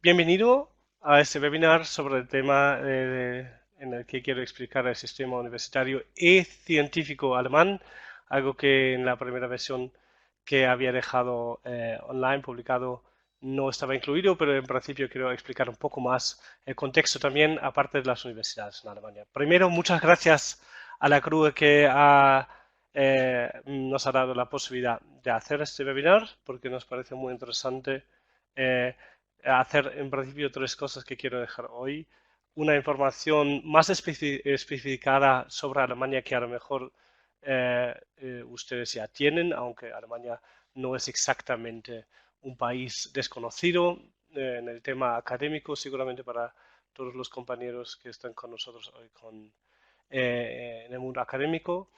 Bienvenido a este webinar sobre el tema en el que quiero explicar el sistema universitario y científico alemán, algo que en la primera versión que había dejado online publicado no estaba incluido, pero en principio quiero explicar un poco más el contexto también, aparte de las universidades en Alemania. Primero, muchas gracias a la CRUE que nos ha dado la posibilidad de hacer este webinar, porque nos parece muy interesante eh, hacer en principio tres cosas que quiero dejar hoy. Una información más especificada sobre Alemania que a lo mejor ustedes ya tienen, aunque Alemania no es exactamente un país desconocido en el tema académico, seguramente para todos los compañeros que están con nosotros hoy en el mundo académico.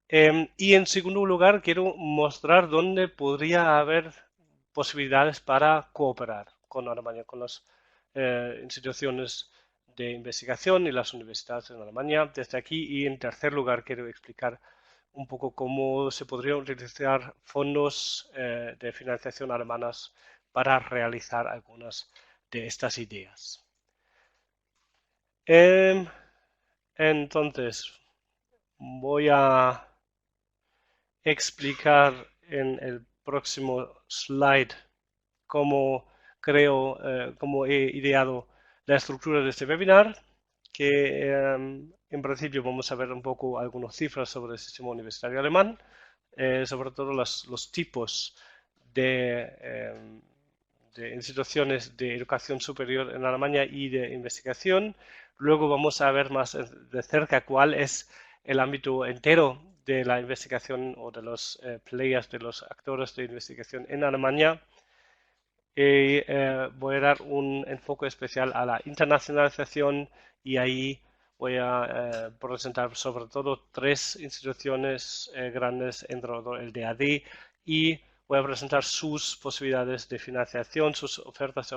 Y en segundo lugar, quiero mostrar dónde podría haber posibilidades para cooperar con Alemania, con las instituciones de investigación y las universidades en Alemania desde aquí. Y en tercer lugar, quiero explicar un poco cómo se podrían utilizar fondos de financiación alemanas para realizar algunas de estas ideas. Em, entonces, voy a explicar en el próximo slide cómo cómo he ideado la estructura de este webinar, que en principio vamos a ver un poco algunas cifras sobre el sistema universitario alemán, sobre todo los tipos de instituciones de educación superior en Alemania y de investigación. Luego vamos a ver más de cerca cuál es el ámbito entero de la investigación o de los players, de los actores de investigación en Alemania. Y voy a dar un enfoque especial a la internacionalización y ahí voy a presentar sobre todo tres instituciones grandes dentro del DAD y voy a presentar sus posibilidades de financiación, sus ofertas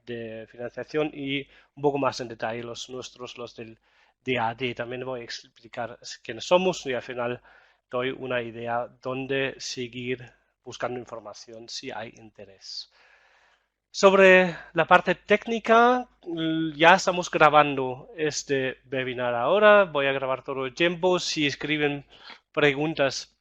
de financiación y un poco más en detalle los nuestros, los del DAD. También voy a explicar quiénes somos y al final doy una idea dónde seguir buscando información si hay interés. Sobre la parte técnica, ya estamos grabando este webinar ahora. Voy a grabar todo el tiempo. Si escriben preguntas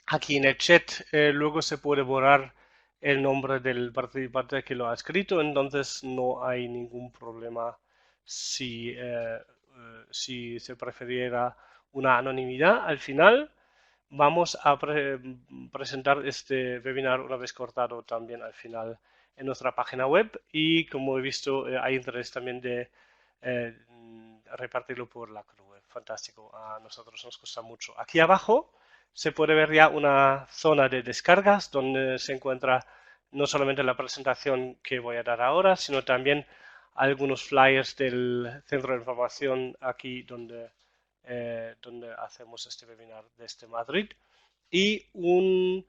aquí en el chat, luego se puede borrar el nombre del participante que lo ha escrito, entonces no hay ningún problema si se preferiera una anonimidad al final. Vamos a presentar este webinar una vez cortado también al final en nuestra página web y como he visto hay interés también de repartirlo por la web. Fantástico, a nosotros nos gusta mucho. Aquí abajo se puede ver ya una zona de descargas donde se encuentra no solamente la presentación que voy a dar ahora, sino también algunos flyers del centro de información aquí donde hacemos este webinar desde Madrid y un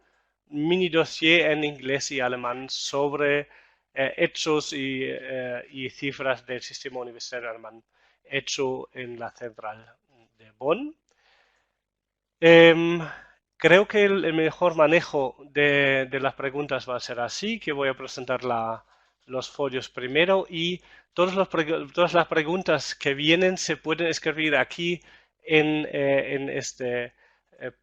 mini dossier en inglés y alemán sobre hechos y cifras del sistema universitario alemán hecho en la central de Bonn. Em, Creo que el mejor manejo de las preguntas va a ser así, que voy a presentar los folios primero y todas las preguntas que vienen se pueden escribir aquí en este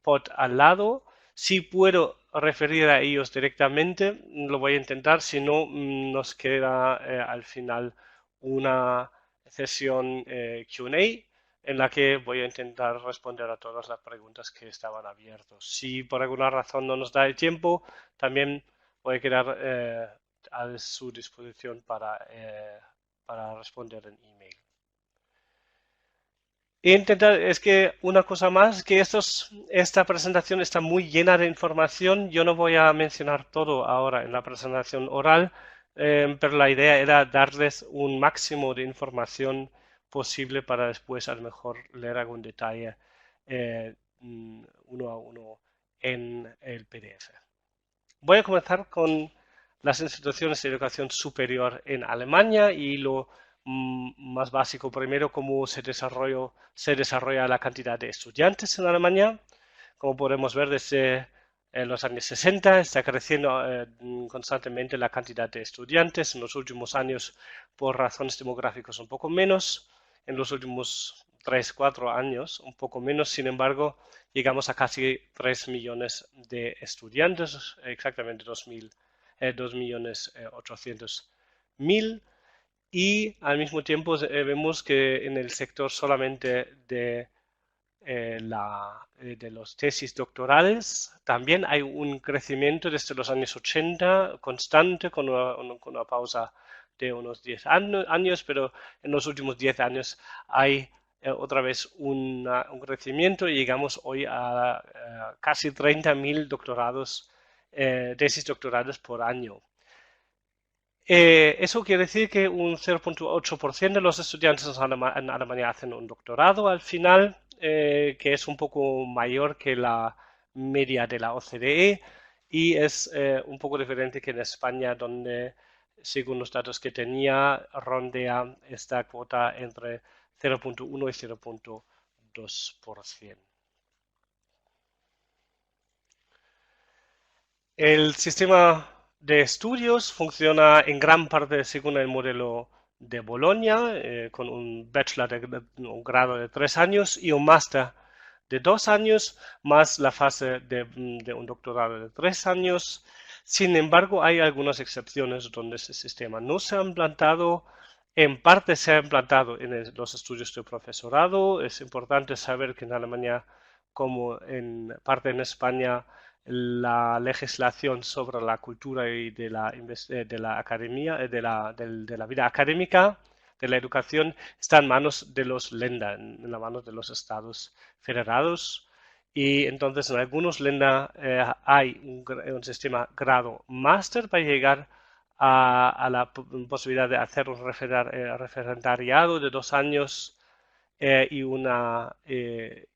pod al lado. Si puedo referir a ellos directamente, lo voy a intentar, si no, nos queda al final una sesión Q&A en la que voy a intentar responder a todas las preguntas que estaban abiertas. Si por alguna razón no nos da el tiempo, también voy a quedar a su disposición para responder en email. Es que una cosa más, que esta presentación está muy llena de información. Yo no voy a mencionar todo ahora en la presentación oral, pero la idea era darles un máximo de información posible para después a lo mejor leer algún detalle uno a uno en el PDF. Voy a comenzar con las instituciones de educación superior en Alemania y lo más básico primero, cómo se desarrolla la cantidad de estudiantes en Alemania. Como podemos ver desde en los años 60, está creciendo constantemente la cantidad de estudiantes. En los últimos años, por razones demográficas, un poco menos. En los últimos 3, 4 años, un poco menos. Sin embargo, llegamos a casi 3 millones de estudiantes, exactamente 2.800.000. Y al mismo tiempo vemos que en el sector solamente de los tesis doctorales también hay un crecimiento desde los años 80 constante con una pausa de unos 10 años, pero en los últimos 10 años hay otra vez un crecimiento y llegamos hoy a casi 30.000 doctorados, tesis doctorales por año. Eso quiere decir que un 0,8% de los estudiantes en Alemania hacen un doctorado al final, que es un poco mayor que la media de la OCDE y es un poco diferente que en España, donde, según los datos que tenía, rondea esta cuota entre 0,1 y 0,2%. El sistema de estudios funciona en gran parte según el modelo de Bolonia, con un un grado de 3 años y un máster de 2 años, más la fase de un doctorado de 3 años. Sin embargo, hay algunas excepciones donde ese sistema no se ha implantado. En parte se ha implantado en los estudios de profesorado. Es importante saber que en Alemania, como en parte en España, la legislación sobre la cultura y de la academia, de la vida académica, de la educación, está en manos de los Länder, en las manos de los estados federados. Y entonces en algunos Länder hay un sistema grado máster para llegar a la posibilidad de hacer un referendariado de 2 años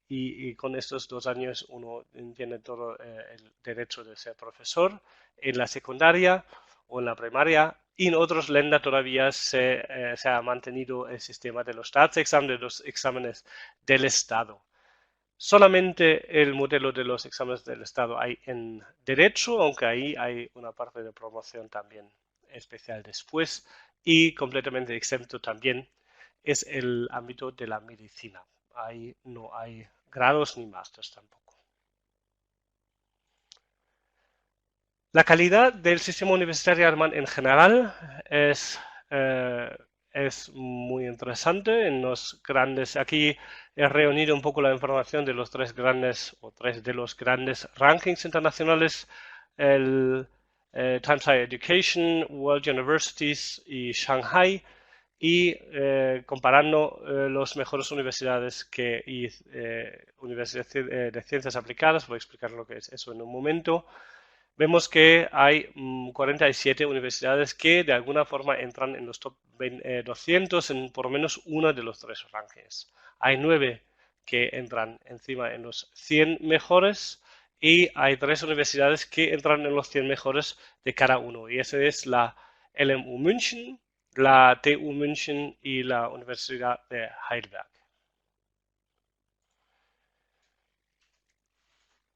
y con estos 2 años uno tiene todo el derecho de ser profesor en la secundaria o en la primaria. Y en otros Länder todavía se ha mantenido el sistema de los Staatsexamen, de los exámenes del Estado. Solamente el modelo de los exámenes del Estado hay en derecho, aunque ahí hay una parte de promoción también especial después, y completamente exento también es el ámbito de la medicina. Ahí no hay grados ni másters tampoco. La calidad del sistema universitario alemán en general es muy interesante. En los grandes, aquí he reunido un poco la información de los tres de los grandes rankings internacionales, el Times Higher Education, World Universities y Shanghai, y comparando las mejores universidades y universidades de ciencias aplicadas. Voy a explicar lo que es eso en un momento. Vemos que hay 47 universidades que de alguna forma entran en los top 200 en por lo menos uno de los tres rankings. Hay 9 que entran encima en los 100 mejores y hay 3 universidades que entran en los 100 mejores de cada uno. Y esa es la LMU München, la TU München y la Universidad de Heidelberg.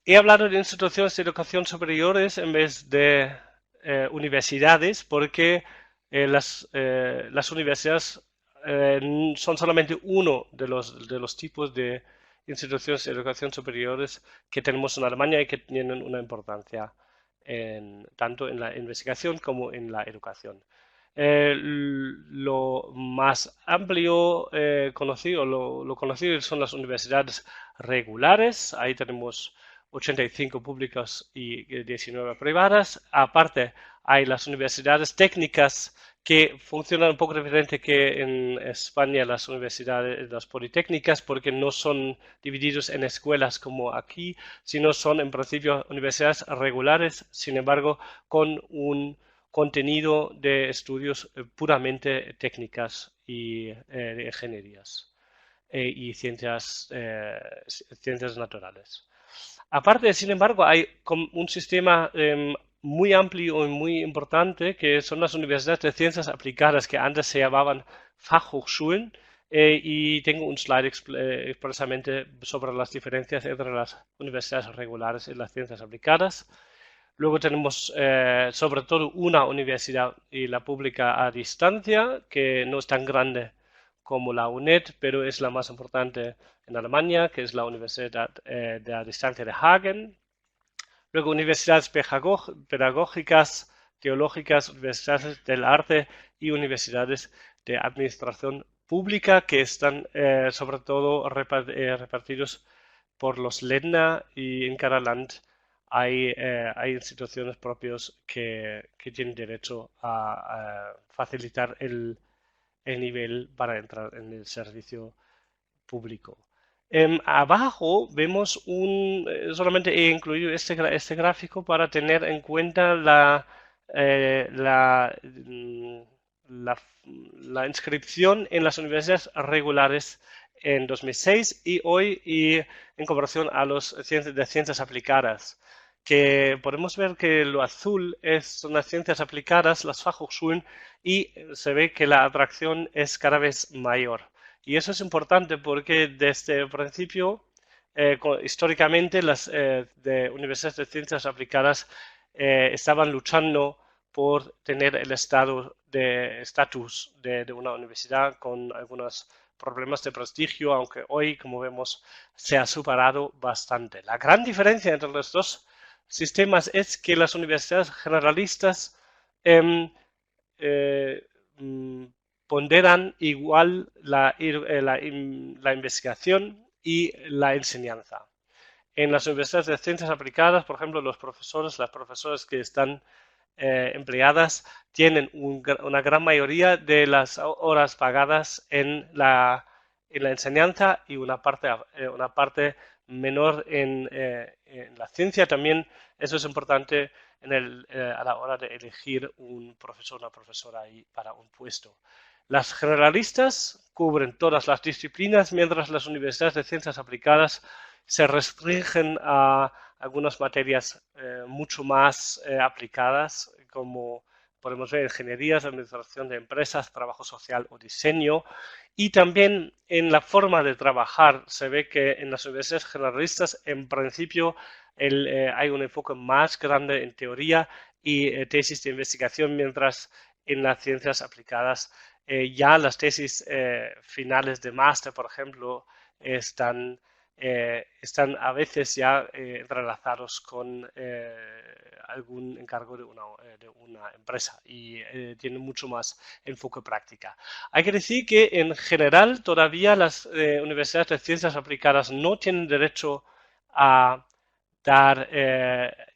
He hablado de instituciones de educación superiores en vez de universidades porque las universidades son solamente uno de los tipos de instituciones de educación superiores que tenemos en Alemania y que tienen una importancia tanto en la investigación como en la educación. Lo más amplio conocido, lo conocido son las universidades regulares. Ahí tenemos 85 públicas y 19 privadas. Aparte, hay las universidades técnicas que funcionan un poco diferente que en España las universidades, las politécnicas, porque no son divididos en escuelas como aquí, sino son en principio universidades regulares, sin embargo, con un contenido de estudios puramente técnicas y de ingenierías y ciencias naturales. Aparte, sin embargo, hay un sistema muy amplio y muy importante que son las universidades de ciencias aplicadas que antes se llamaban Fachhochschulen y tengo un slide expresamente sobre las diferencias entre las universidades regulares y las ciencias aplicadas. Luego tenemos sobre todo una universidad y la pública a distancia, que no es tan grande como la UNED, pero es la más importante en Alemania, que es la Universidad de la Distancia de Hagen. Luego universidades pedagógicas, teológicas, universidades del arte y universidades de administración pública que están sobre todo repartidos por los Länder y en cada land hay instituciones propias que tienen derecho a facilitar el nivel para entrar en el servicio público. Abajo vemos solamente he incluido este gráfico para tener en cuenta eh, la, mm, la, la inscripción en las universidades regulares en 2006 y hoy y en comparación a los de ciencias aplicadas, que podemos ver que lo azul son las ciencias aplicadas, las Fachhochschulen, y se ve que la atracción es cada vez mayor. Y eso es importante porque desde el principio, históricamente, las de universidades de ciencias aplicadas estaban luchando por tener el estatus de una universidad con algunos problemas de prestigio, aunque hoy, como vemos, se ha superado bastante. La gran diferencia entre los dos sistemas es que las universidades generalistas eh, eh, ponderan igual la investigación y la enseñanza. En las universidades de ciencias aplicadas, por ejemplo, las profesoras que están empleadas tienen una gran mayoría de las horas pagadas en la enseñanza y una parte menor en la ciencia. También eso es importante a la hora de elegir un profesor o una profesora ahí para un puesto. Las generalistas cubren todas las disciplinas, mientras las universidades de ciencias aplicadas se restringen a algunas materias mucho más aplicadas, como podemos ver ingenierías, administración de empresas, trabajo social o diseño. Y también en la forma de trabajar se ve que en las universidades generalistas, en principio, hay un enfoque más grande en teoría y tesis de investigación, mientras en las ciencias aplicadas ya las tesis finales de máster, por ejemplo, están a veces ya entrelazados con algún encargo de una empresa y tienen mucho más enfoque práctica. Hay que decir que en general todavía las universidades de ciencias aplicadas no tienen derecho a dar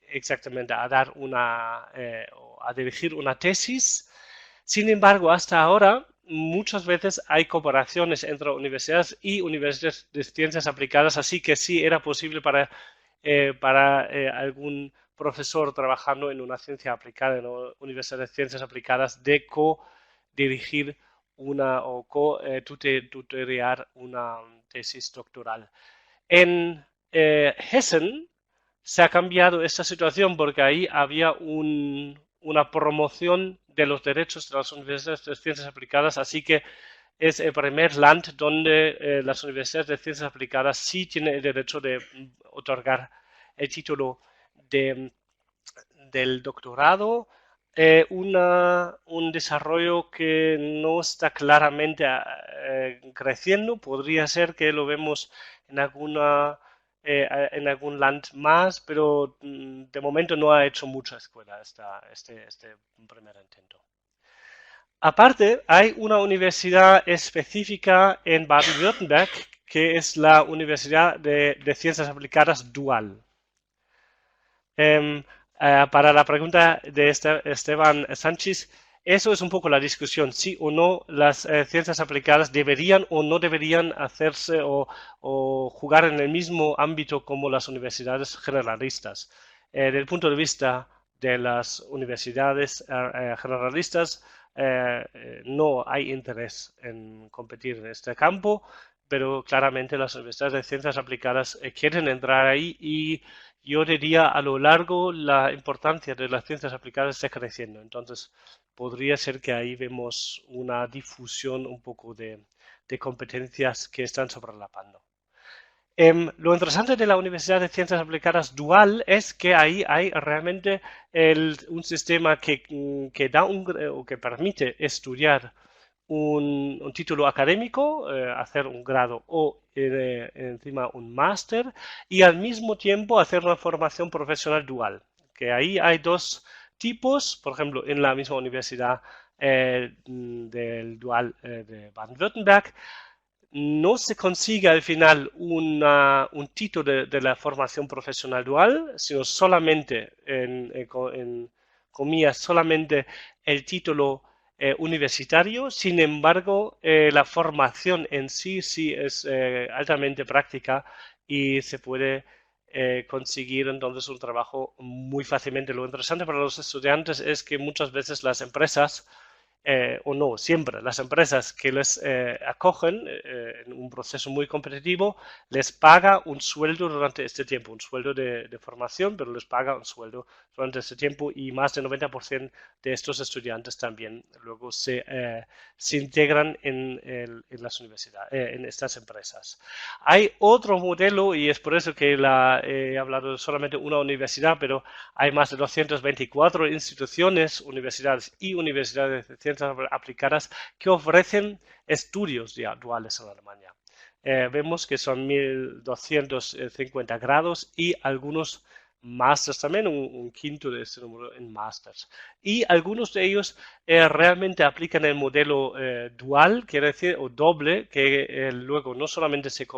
exactamente a dar a dirigir una tesis. Sin embargo, hasta ahora muchas veces hay cooperaciones entre universidades y universidades de ciencias aplicadas, así que sí era posible para algún profesor trabajando en una ciencia aplicada, en una universidad de ciencias aplicadas, de co-dirigir o co-tutorear una tesis doctoral. En Hessen se ha cambiado esta situación porque ahí había una promoción de los derechos de las universidades de ciencias aplicadas, así que es el primer land donde las universidades de ciencias aplicadas sí tienen el derecho de otorgar el título del doctorado. Un desarrollo que no está claramente creciendo. Podría ser que lo vemos en en algún land más, pero de momento no ha hecho mucha escuela este primer intento. Aparte, hay una universidad específica en Baden-Württemberg que es la Universidad de Ciencias Aplicadas Dual. Para la pregunta de Esteban Sánchez, eso es un poco la discusión, sí o no las ciencias aplicadas deberían o no deberían hacerse o jugar en el mismo ámbito como las universidades generalistas. Desde el punto de vista de las universidades generalistas, no hay interés en competir en este campo, pero claramente las universidades de ciencias aplicadas quieren entrar ahí y yo diría a lo largo la importancia de las ciencias aplicadas está creciendo. Entonces, podría ser que ahí vemos una difusión un poco de de competencias que están sobrelapando. Lo interesante de la Universidad de Ciencias Aplicadas Dual es que ahí hay realmente un sistema que da o que permite estudiar un título académico, hacer un grado o encima un máster y al mismo tiempo hacer una formación profesional dual, que ahí hay dos tipos, por ejemplo, en la misma universidad del Dual de Baden-Württemberg no se consigue al final un título de la formación profesional dual, sino solamente, en comillas, solamente el título universitario. Sin embargo, la formación en sí sí es altamente práctica y se puede conseguir entonces un trabajo muy fácilmente. Lo interesante para los estudiantes es que muchas veces las empresas o no, siempre las empresas que les acogen en un proceso muy competitivo les paga un sueldo durante este tiempo, un sueldo de formación, pero les paga un sueldo durante este tiempo y más del 90% de estos estudiantes también luego se integran en las universidades, en estas empresas. Hay otro modelo y es por eso que he hablado de solamente una universidad, pero hay más de 224 instituciones, universidades y universidades de ciencias aplicadas que ofrecen estudios ya duales en Alemania. Vemos que son 1.250 grados y algunos másters también, un quinto de este número en másters. Y algunos de ellos realmente aplican el modelo dual, quiere decir, o doble, que luego no solamente se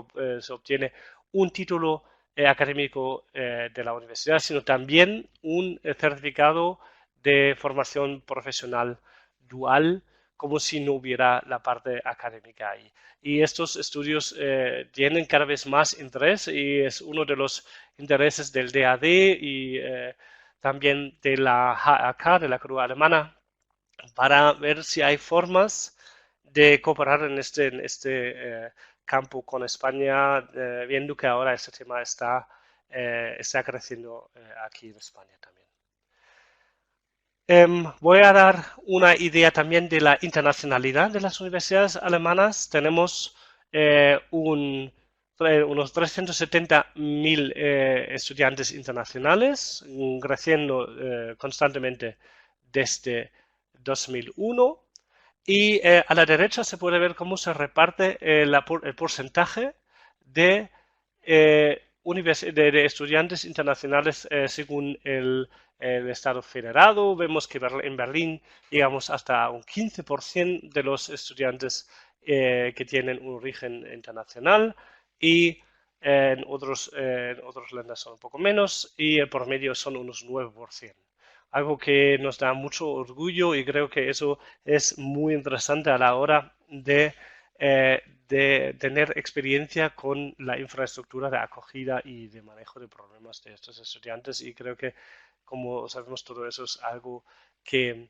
obtiene un título académico de la universidad, sino también un certificado de formación profesional dual, como si no hubiera la parte académica ahí. Y estos estudios tienen cada vez más interés y es uno de los intereses del DAD y también de la HAK, de la Cruz Alemana, para ver si hay formas de cooperar en este campo con España, viendo que ahora este tema está creciendo aquí en España también. Voy a dar una idea también de la internacionalidad de las universidades alemanas. Tenemos unos 370.000 estudiantes internacionales, creciendo constantemente desde 2001. Y a la derecha se puede ver cómo se reparte el porcentaje de, de estudiantes internacionales según el Estado federado. Vemos que en Berlín llegamos hasta un 15% de los estudiantes que tienen un origen internacional y en otros lendas son un poco menos y el promedio son unos 9%. Algo que nos da mucho orgullo y creo que eso es muy interesante a la hora de tener experiencia con la infraestructura de acogida y de manejo de problemas de estos estudiantes y creo que, como sabemos, todo eso es algo que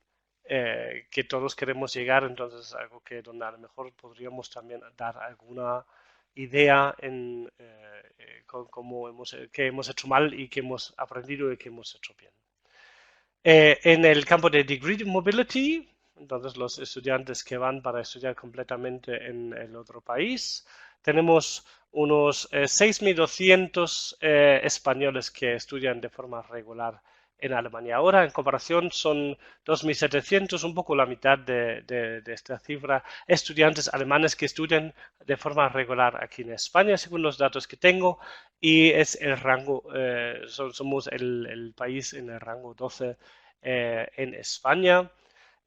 todos queremos llegar, entonces es algo que donde a lo mejor podríamos también dar alguna idea en qué hemos hecho mal y qué hemos aprendido y qué hemos hecho bien. En el campo de Degree Mobility, entonces los estudiantes que van para estudiar completamente en el otro país, tenemos unos 6.200 españoles que estudian de forma regular en Alemania ahora. En comparación son 2.700, un poco la mitad de esta cifra, estudiantes alemanes que estudian de forma regular aquí en España, según los datos que tengo, y es el rango, somos el país en el rango 12 en España.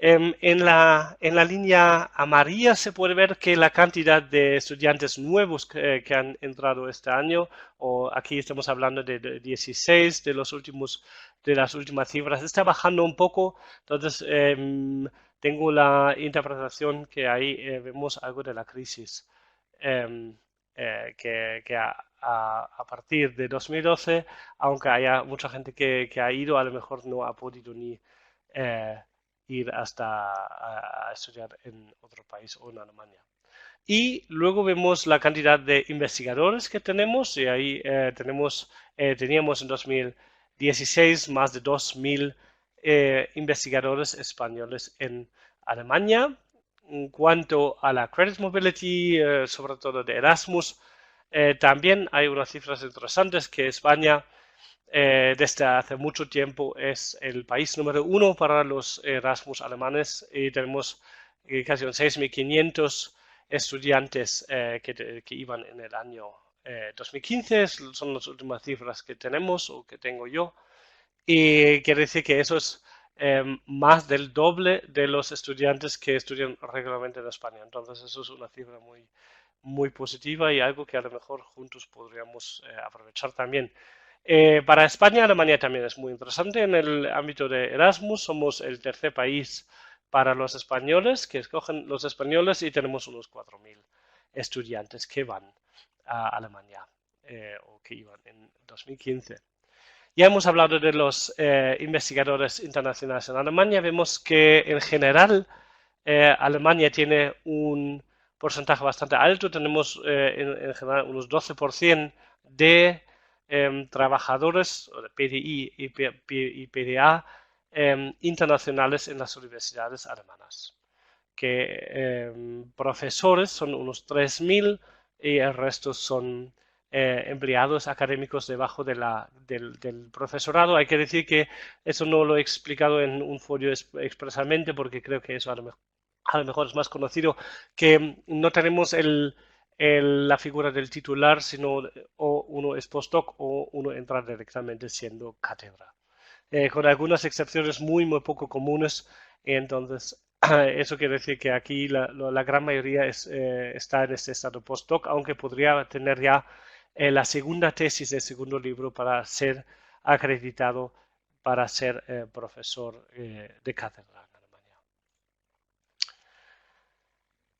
En la línea amarilla se puede ver que la cantidad de estudiantes nuevos que han entrado este año, o aquí estamos hablando de 16 de las últimas cifras, está bajando un poco. Entonces, tengo la interpretación que ahí vemos algo de la crisis que a partir de 2012, aunque haya mucha gente que ha ido, a lo mejor no ha podido ni ir hasta a estudiar en otro país o en Alemania. Y luego vemos la cantidad de investigadores que tenemos, y ahí teníamos en 2016 más de 2.000 investigadores españoles en Alemania. En cuanto a la Credit Mobility, sobre todo de Erasmus, también hay unas cifras interesantes que España desde hace mucho tiempo es el país número uno para los Erasmus alemanes y tenemos casi 6.500 estudiantes que iban en el año 2015, son las últimas cifras que tenemos o que tengo yo, y quiere decir que eso es más del doble de los estudiantes que estudian regularmente en España. Entonces eso es una cifra muy positiva y algo que a lo mejor juntos podríamos aprovechar también. Para España, Alemania también es muy interesante en el ámbito de Erasmus. Somos el tercer país para los españoles que escogen los españoles y tenemos unos 4.000 estudiantes que van a Alemania o que iban en 2015. Ya hemos hablado de los investigadores internacionales en Alemania. Vemos que en general Alemania tiene un porcentaje bastante alto. Tenemos en general unos 12% de trabajadores de PDI y PDA internacionales en las universidades alemanas. Que profesores son unos 3.000 y el resto son empleados académicos debajo del profesorado. Hay que decir que eso no lo he explicado en un folio expresamente porque creo que eso a lo mejor es más conocido, que no tenemos la figura del titular, sino o uno es postdoc o uno entra directamente siendo cátedra. Con algunas excepciones muy poco comunes, entonces eso quiere decir que aquí la gran mayoría está en este estado postdoc, aunque podría tener ya la segunda tesis del segundo libro para ser acreditado para ser profesor de cátedra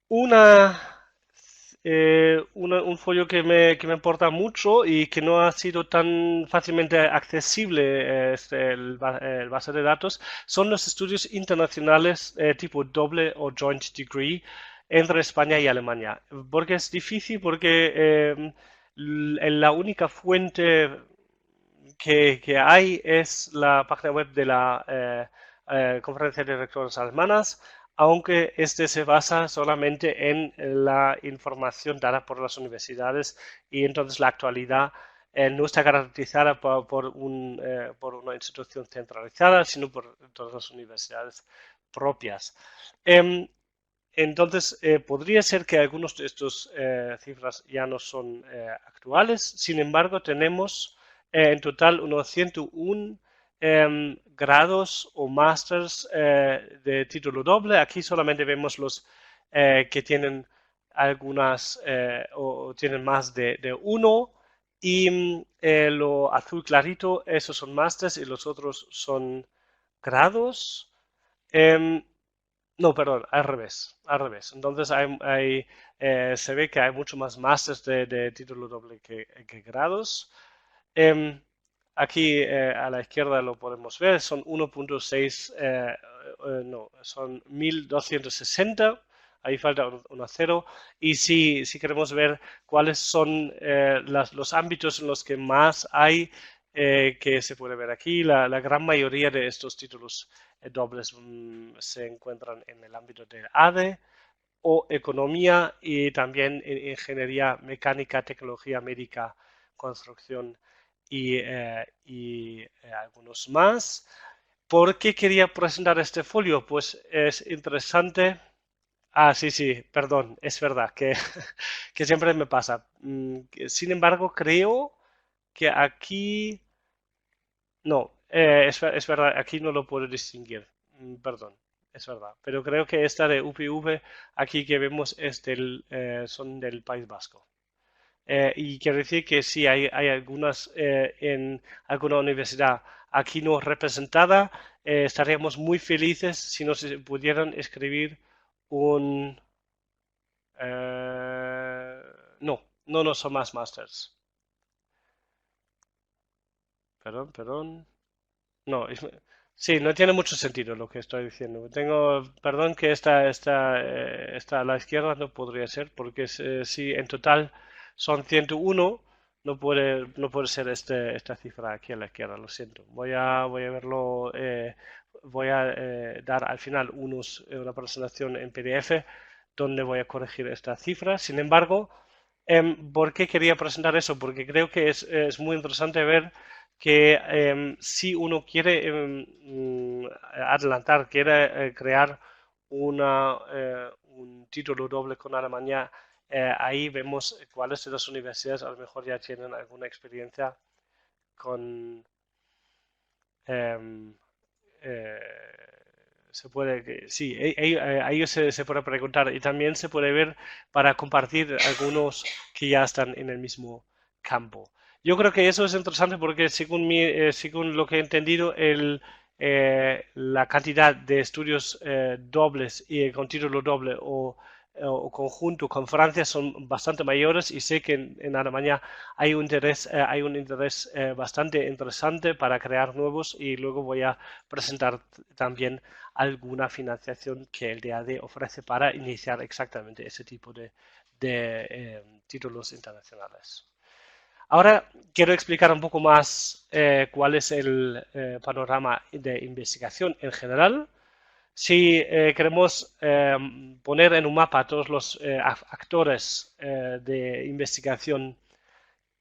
en Alemania. Un folio que me importa mucho y que no ha sido tan fácilmente accesible, el base de datos, son los estudios internacionales tipo doble o joint degree entre España y Alemania. ¿Porque es difícil? Porque la única fuente que hay es la página web de la Conferencia de Rectores Alemanas, aunque este se basa solamente en la información dada por las universidades y entonces la actualidad no está garantizada por una institución centralizada, sino por todas las universidades propias. Entonces, podría ser que algunos de estos cifras ya no son actuales. Sin embargo, tenemos en total unos 101 grados o másters de título doble. Aquí solamente vemos los que tienen algunas o tienen más de uno. Y lo azul clarito, esos son másters y los otros son grados. Em, no, perdón, al revés, al revés. Entonces se ve que hay mucho más másters de título doble que grados. Em, Aquí a la izquierda lo podemos ver, son 1.6, no, son 1.260, ahí falta una cero. Y si queremos ver cuáles son los ámbitos en los que más hay, que se puede ver aquí, la gran mayoría de estos títulos dobles se encuentran en el ámbito del ADE o economía y también en ingeniería mecánica, tecnología médica, construcción y algunos más. ¿Por qué quería presentar este folio? Pues es interesante. Ah, sí, perdón, es verdad que, que siempre me pasa. Sin embargo, creo que aquí no, es verdad, aquí no lo puedo distinguir. Perdón, es verdad. Pero creo que esta de UPV aquí que vemos son del País Vasco. Y quiero decir que sí, hay algunas en alguna universidad aquí no representada. Estaríamos muy felices si nos pudieran escribir un... no son más masters. Perdón. No, sí, no tiene mucho sentido lo que estoy diciendo. Perdón que esta a la izquierda no podría ser, porque si en total son 101, no puede ser esta cifra aquí a la izquierda, lo siento. Voy a verlo voy a dar al final una presentación en PDF donde voy a corregir estas cifras. Sin embargo, ¿por qué quería presentar eso? Porque creo que es muy interesante ver que si uno quiere adelantar, quiere crear un título doble con Alemania, ahí vemos cuáles de las universidades a lo mejor ya tienen alguna experiencia con, em, eh, sí, a ellos se puede preguntar y también se puede ver para compartir algunos que ya están en el mismo campo. Yo creo que eso es interesante porque según lo que he entendido, la cantidad de estudios dobles y con título doble o conjunto con Francia son bastante mayores y sé que en Alemania hay un interés bastante interesante para crear nuevos y luego voy a presentar también alguna financiación que el DAD ofrece para iniciar exactamente ese tipo de títulos internacionales. Ahora quiero explicar un poco más cuál es el panorama de investigación en general. Si queremos poner en un mapa a todos los actores de investigación,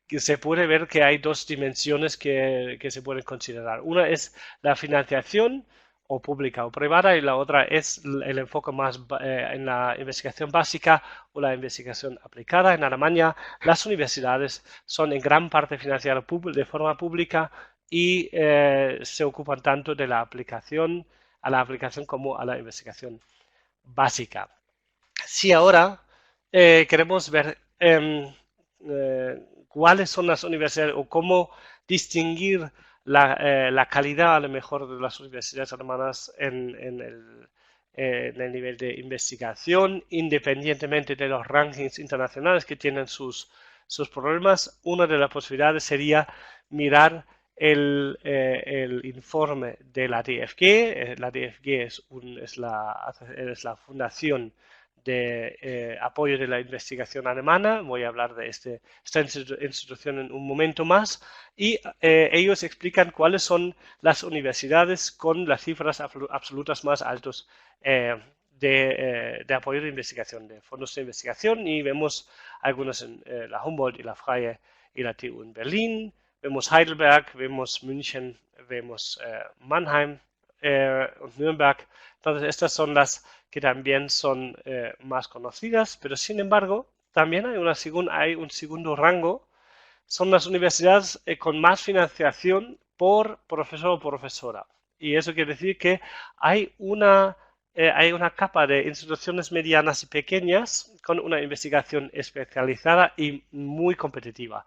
que se puede ver que hay dos dimensiones que se pueden considerar. Una es la financiación o pública o privada y la otra es el enfoque más en la investigación básica o la investigación aplicada. En Alemania las universidades son en gran parte financiadas de forma pública y se ocupan tanto de la aplicación a la aplicación como a la investigación básica. Si ahora queremos ver cuáles son las universidades o cómo distinguir la calidad a lo mejor de las universidades alemanas en el nivel de investigación, independientemente de los rankings internacionales que tienen sus problemas, una de las posibilidades sería mirar el informe de la DFG. La DFG es la fundación de apoyo de la investigación alemana. Voy a hablar de esta institución en un momento más. Y ellos explican cuáles son las universidades con las cifras absolutas más altas de apoyo de investigación, de fondos de investigación. Y vemos algunos en la Humboldt y la Freie y la TU en Berlín. Vemos Heidelberg, vemos München, vemos Mannheim und Nürnberg. Entonces, estas son las que también son más conocidas, pero sin embargo, también hay un segundo rango. Son las universidades con más financiación por profesor o profesora. Y eso quiere decir que hay una capa de instituciones medianas y pequeñas con una investigación especializada y muy competitiva.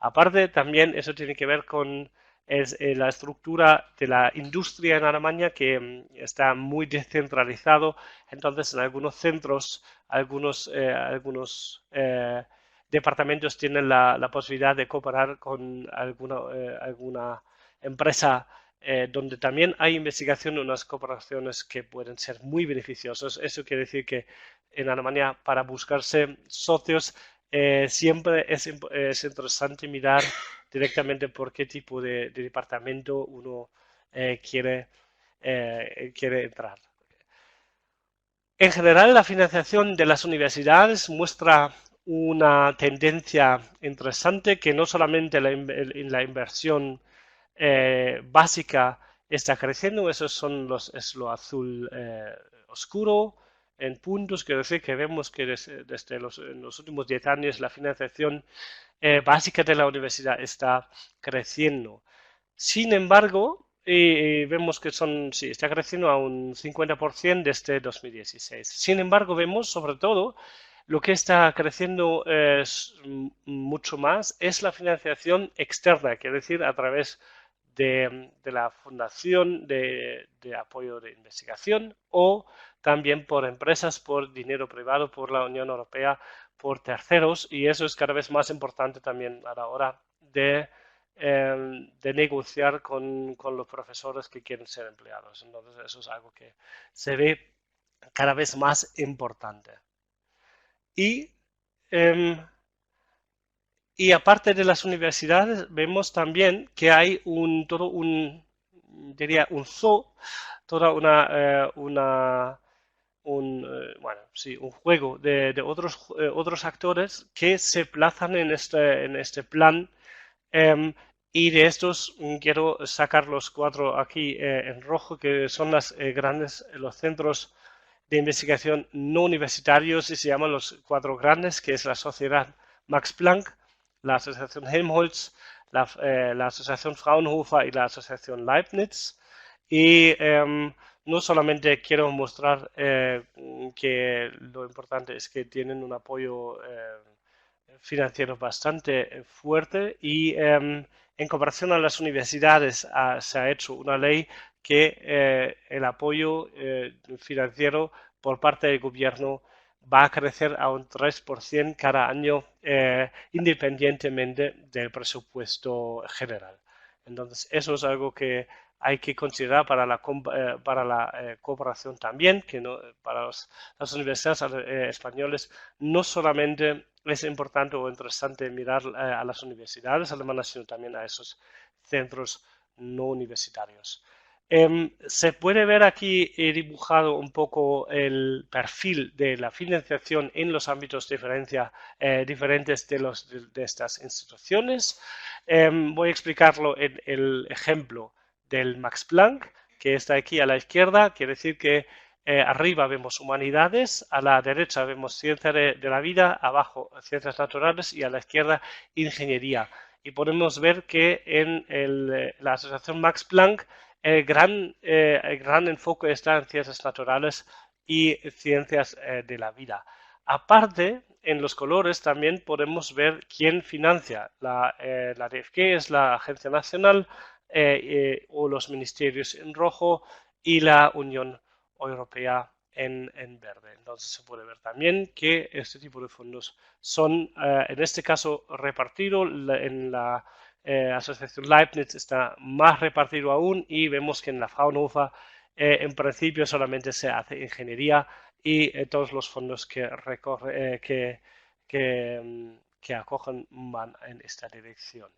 Aparte, también eso tiene que ver con la estructura de la industria en Alemania, que está muy descentralizado. Entonces, en algunos centros, algunos departamentos tienen la posibilidad de cooperar con alguna empresa donde también hay investigación, unas cooperaciones que pueden ser muy beneficiosas. Eso quiere decir que en Alemania, para buscarse socios, siempre es interesante mirar directamente por qué tipo de departamento uno quiere entrar. En general, la financiación de las universidades muestra una tendencia interesante que no solamente la inversión básica está creciendo, es lo azul oscuro en puntos, quiero decir que vemos que desde en los últimos 10 años la financiación básica de la universidad está creciendo. Sin embargo, vemos que sí, está creciendo a un 50% desde 2016. Sin embargo, vemos sobre todo lo que está creciendo mucho más es la financiación externa, quiere decir, a través de la Fundación de Apoyo de Investigación o también por empresas, por dinero privado, por la Unión Europea, por terceros, y eso es cada vez más importante también a la hora de negociar con los profesores que quieren ser empleados. Entonces, eso es algo que se ve cada vez más importante. Y aparte de las universidades, vemos también que hay todo un diría, un zoo, toda bueno, sí, un juego de otros actores que se plazan en este plan. Y de estos quiero sacar los cuatro aquí en rojo, que son los centros de investigación no universitarios, y se llaman los cuatro grandes, que es la Sociedad Max Planck, la Asociación Helmholtz, la Asociación Fraunhofer y la Asociación Leibniz. Y no solamente quiero mostrar que lo importante es que tienen un apoyo financiero bastante fuerte y en comparación a las universidades se ha hecho una ley que el apoyo financiero por parte del gobierno va a crecer a un 3% cada año independientemente del presupuesto general. Entonces, eso es algo que hay que considerar para la cooperación también, que no, para las universidades españolas no solamente es importante o interesante mirar a las universidades alemanas, sino también a esos centros no universitarios. Se puede ver aquí dibujado un poco el perfil de la financiación en los ámbitos diferentes de estas instituciones. Voy a explicarlo en el ejemplo del Max Planck, que está aquí a la izquierda. Quiere decir que arriba vemos humanidades, a la derecha vemos ciencia de la vida, abajo ciencias naturales y a la izquierda ingeniería. Y podemos ver que en la asociación Max Planck el gran enfoque está en ciencias naturales y ciencias de la vida. Aparte, en los colores también podemos ver quién financia. La DFG es la Agencia Nacional o los ministerios en rojo y la Unión Europea en verde. Entonces se puede ver también que este tipo de fondos son, en este caso, repartidos en la Asociación Leibniz está más repartido aún y vemos que en la Fraunhofer en principio solamente se hace ingeniería y todos los fondos que acogen van en esta dirección.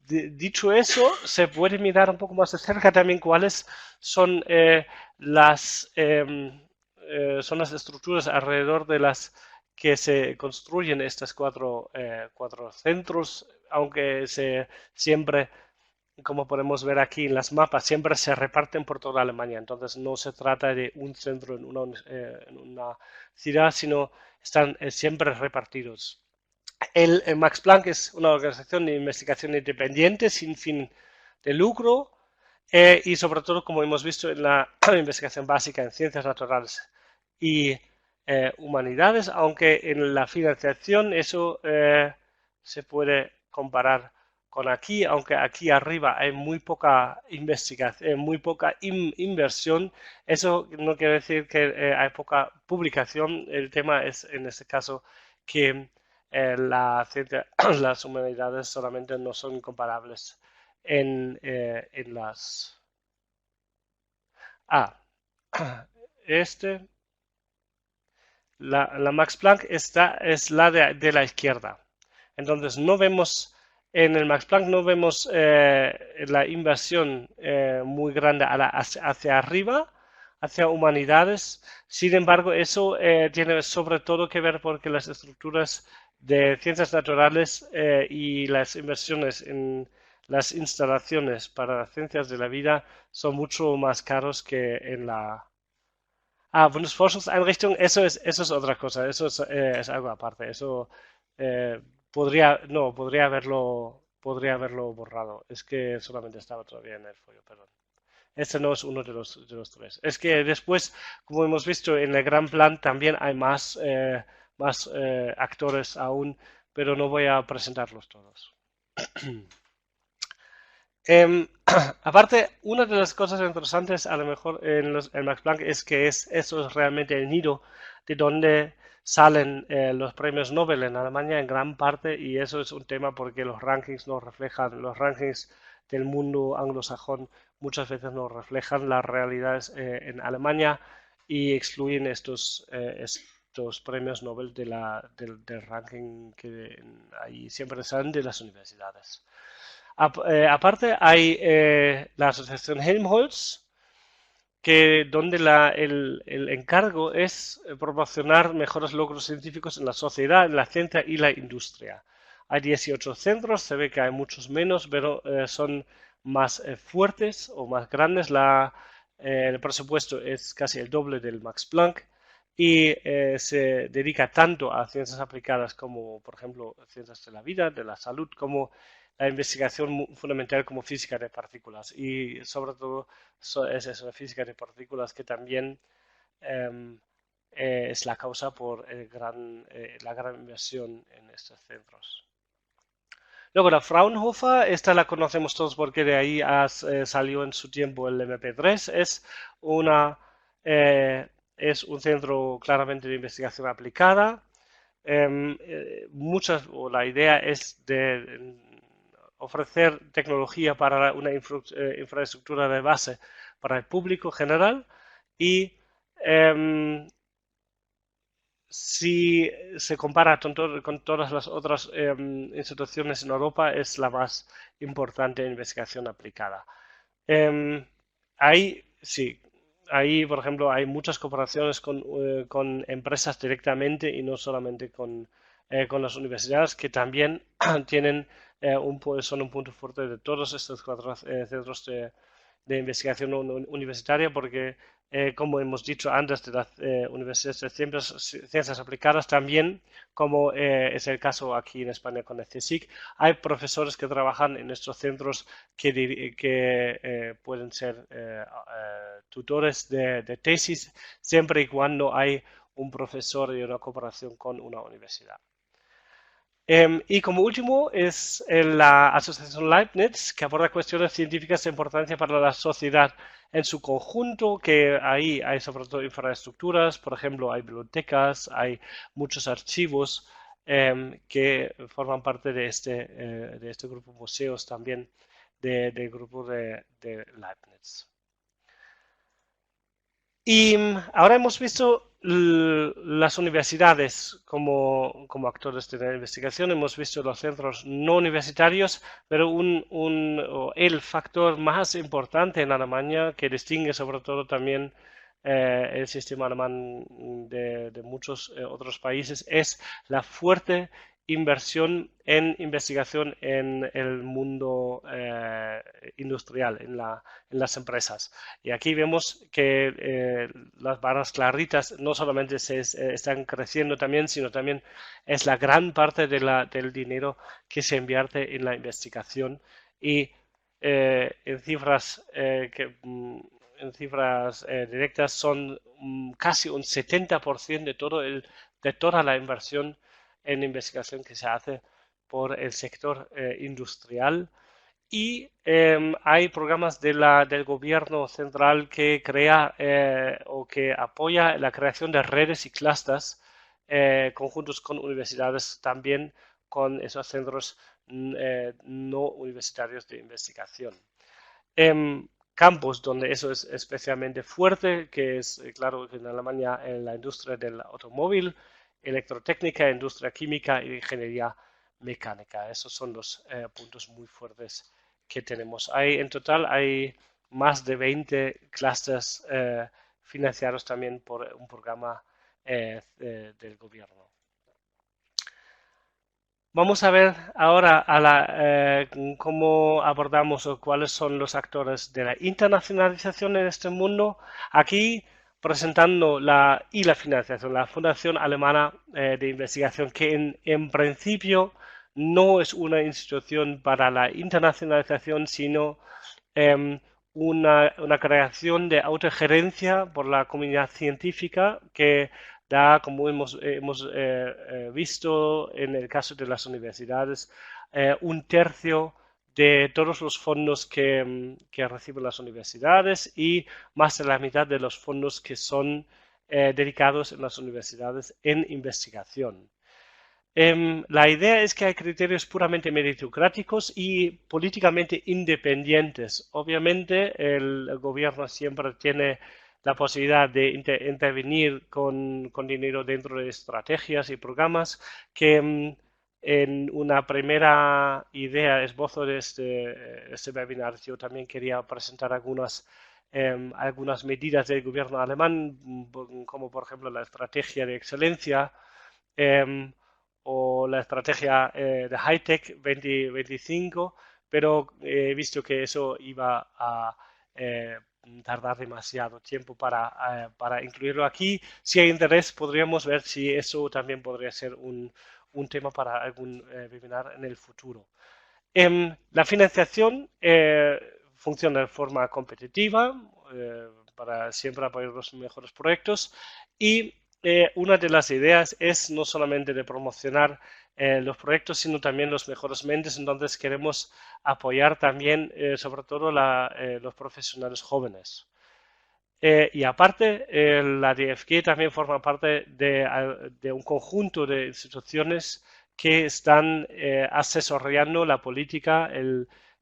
Dicho eso, se puede mirar un poco más de cerca también cuáles son son las estructuras alrededor de las que se construyen estos cuatro centros, aunque siempre, como podemos ver aquí en las mapas, siempre se reparten por toda Alemania. Entonces no se trata de un centro en una ciudad, sino están siempre repartidos. El Max Planck es una organización de investigación independiente sin fin de lucro y sobre todo, como hemos visto en la investigación básica en ciencias naturales y humanidades, aunque en la financiación eso se puede comparar con aquí, aunque aquí arriba hay muy poca investigación, muy poca inversión, eso no quiere decir que hay poca publicación. El tema es en este caso que las humanidades solamente no son comparables en las... Ah, este, la Max Planck es la de la izquierda. Entonces no vemos, en el Max Planck no vemos la inversión muy grande hacia arriba, hacia humanidades. Sin embargo, eso tiene sobre todo que ver porque las estructuras de ciencias naturales y las inversiones en las instalaciones para las ciencias de la vida son mucho más caros que en la Bundesforschungseinrichtung, eso es otra cosa, es algo aparte. Eso no, podría haberlo borrado. Es que solamente estaba todavía en el folio, perdón. Este no es uno de los tres. Es que después, como hemos visto en el gran plan, también hay más actores aún, pero no voy a presentarlos todos. Aparte, una de las cosas interesantes a lo mejor en Max Planck es que eso es realmente el nido de donde salen los premios Nobel en Alemania en gran parte, y eso es un tema porque los rankings no reflejan, los rankings del mundo anglosajón muchas veces no reflejan las realidades en Alemania y excluyen estos premios Nobel del ranking que ahí siempre salen de las universidades. Aparte hay la Asociación Helmholtz, donde el encargo es proporcionar mejores logros científicos en la sociedad, en la ciencia y la industria. Hay 18 centros, se ve que hay muchos menos, pero son más fuertes o más grandes. El presupuesto es casi el doble del Max Planck y se dedica tanto a ciencias aplicadas como, por ejemplo, ciencias de la vida, de la salud, como la investigación fundamental como física de partículas. Y sobre todo es eso, física de partículas que también em, es la causa por la gran inversión en estos centros. Luego la Fraunhofer, esta la conocemos todos porque de ahí salió en su tiempo el MP3, una, eh, es un centro claramente de investigación aplicada. O la idea es de ofrecer tecnología para una infraestructura de base para el público general y si se compara con todas las otras instituciones en Europa, es la más importante en investigación aplicada. Ahí, sí, ahí, por ejemplo, hay muchas cooperaciones con empresas directamente y no solamente con las universidades, que también tienen son un punto fuerte de todos estos cuatro centros de investigación universitaria, porque como hemos dicho antes, de las universidades de ciencias aplicadas, también, como es el caso aquí en España con el CSIC, hay profesores que trabajan en estos centros que pueden ser tutores de tesis, siempre y cuando hay un profesor y una cooperación con una universidad. Y como último es la Asociación Leibniz, que aborda cuestiones científicas de importancia para la sociedad en su conjunto, que ahí hay sobre todo infraestructuras, por ejemplo, hay bibliotecas, hay muchos archivos que forman parte de este grupo, museos también del grupo de Leibniz. Y ahora hemos visto las universidades como actores de la investigación, hemos visto los centros no universitarios, pero el factor más importante en Alemania que distingue sobre todo también el sistema alemán de muchos otros países es la fuerte inversión en investigación en el mundo industrial, en las empresas. Y aquí vemos que las barras claritas no solamente están creciendo también, sino también es la gran parte del dinero que se invierte en la investigación y en cifras directas son casi un 70% de toda la inversión en investigación que se hace por el sector industrial. Y hay programas del gobierno central que crea o que apoya la creación de redes y clústeres conjuntos con universidades, también con esos centros no universitarios de investigación. Campos donde eso es especialmente fuerte, que es, claro, en Alemania en la industria del automóvil, electrotécnica, industria química e ingeniería mecánica. Esos son los puntos muy fuertes que tenemos. En total hay más de 20 clusters financiados también por un programa del gobierno. Vamos a ver ahora cómo abordamos o cuáles son los actores de la internacionalización en este mundo. Aquí presentando la financiación, la Fundación Alemana de Investigación, que en principio no es una institución para la internacionalización, sino una creación de autogerencia por la comunidad científica que da, como hemos visto en el caso de las universidades, un tercio de todos los fondos que reciben las universidades y más de la mitad de los fondos que son dedicados en las universidades en investigación. La idea es que hay criterios puramente meritocráticos y políticamente independientes. Obviamente, el gobierno siempre tiene la posibilidad de intervenir con dinero dentro de estrategias y programas que en una primera idea, esbozo de este webinar, yo también quería presentar algunas medidas del gobierno alemán, como por ejemplo la estrategia de excelencia em, o la estrategia de Hightech 2025, pero he visto que eso iba a eh, tardar demasiado tiempo para incluirlo aquí. Si hay interés, podríamos ver si eso también podría ser un tema para algún webinar en el futuro. La financiación funciona de forma competitiva para siempre apoyar los mejores proyectos y una de las ideas es no solamente de promocionar los proyectos, sino también los mejores mentes. Entonces queremos apoyar también, sobre todo, los profesionales jóvenes. Y aparte, la DFG también forma parte de un conjunto de instituciones que están asesorando la política,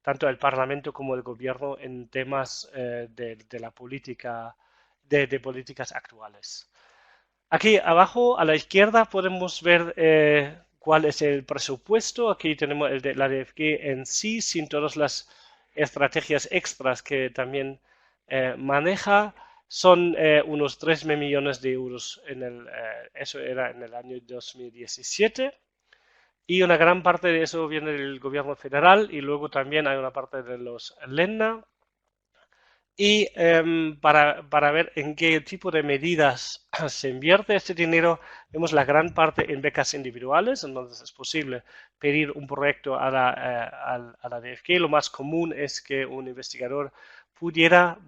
tanto el Parlamento como el Gobierno, en temas de la política, de políticas actuales. Aquí abajo a la izquierda podemos ver cuál es el presupuesto. Aquí tenemos el de la DFG en sí, sin todas las estrategias extras que también maneja. Son unos 3 millones de euros. Eso era en el año 2017. Y una gran parte de eso viene del gobierno federal y luego también hay una parte de los LENA. Y para ver en qué tipo de medidas se invierte este dinero, vemos la gran parte en becas individuales, entonces es posible pedir un proyecto a la DFG. Lo más común es que un investigador pudiera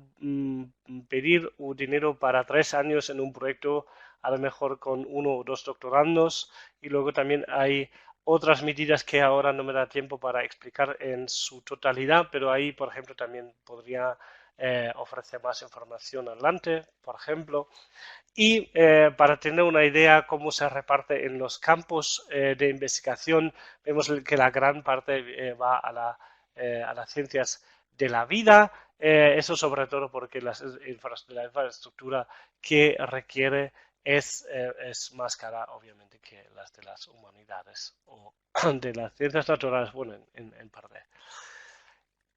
pedir un dinero para 3 años en un proyecto, a lo mejor con 1 o 2 doctorandos, y luego también hay otras medidas que ahora no me da tiempo para explicar en su totalidad, pero ahí, por ejemplo, también podría ofrece más información adelante, por ejemplo. Y para tener una idea cómo se reparte en los campos de investigación, vemos que la gran parte va a las ciencias de la vida, eso sobre todo porque la infraestructura que requiere es más cara, obviamente, que las de las humanidades o de las ciencias naturales, bueno, en parte.